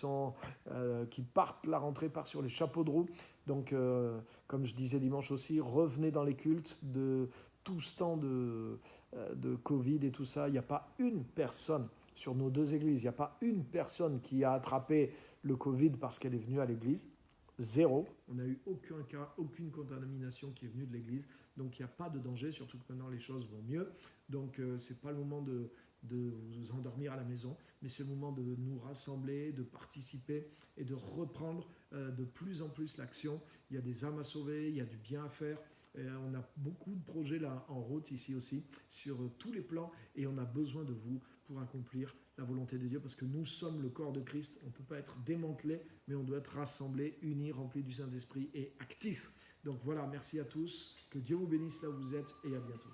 Speaker 1: partent, la rentrée part sur les chapeaux de roue. Donc comme je disais dimanche aussi, revenez dans les cultes de tout ce temps de Covid et tout ça. Il n'y a pas une personne sur nos 2 églises, il n'y a pas une personne qui a attrapé le Covid parce qu'elle est venue à l'église. 0. On n'a eu aucun cas, aucune contamination qui est venue de l'église. Donc il n'y a pas de danger, surtout que maintenant les choses vont mieux. Donc ce n'est pas le moment de vous endormir à la maison, mais c'est le moment de nous rassembler, de participer et de reprendre de plus en plus l'action. Il y a des âmes à sauver, il y a du bien à faire. On a beaucoup de projets là en route ici aussi, sur tous les plans, et on a besoin de vous pour accomplir la volonté de Dieu, parce que nous sommes le corps de Christ. On ne peut pas être démantelé, mais on doit être rassemblé, unis, rempli du Saint-Esprit et actif. Donc voilà, merci à tous, que Dieu vous bénisse là où vous êtes, et à bientôt.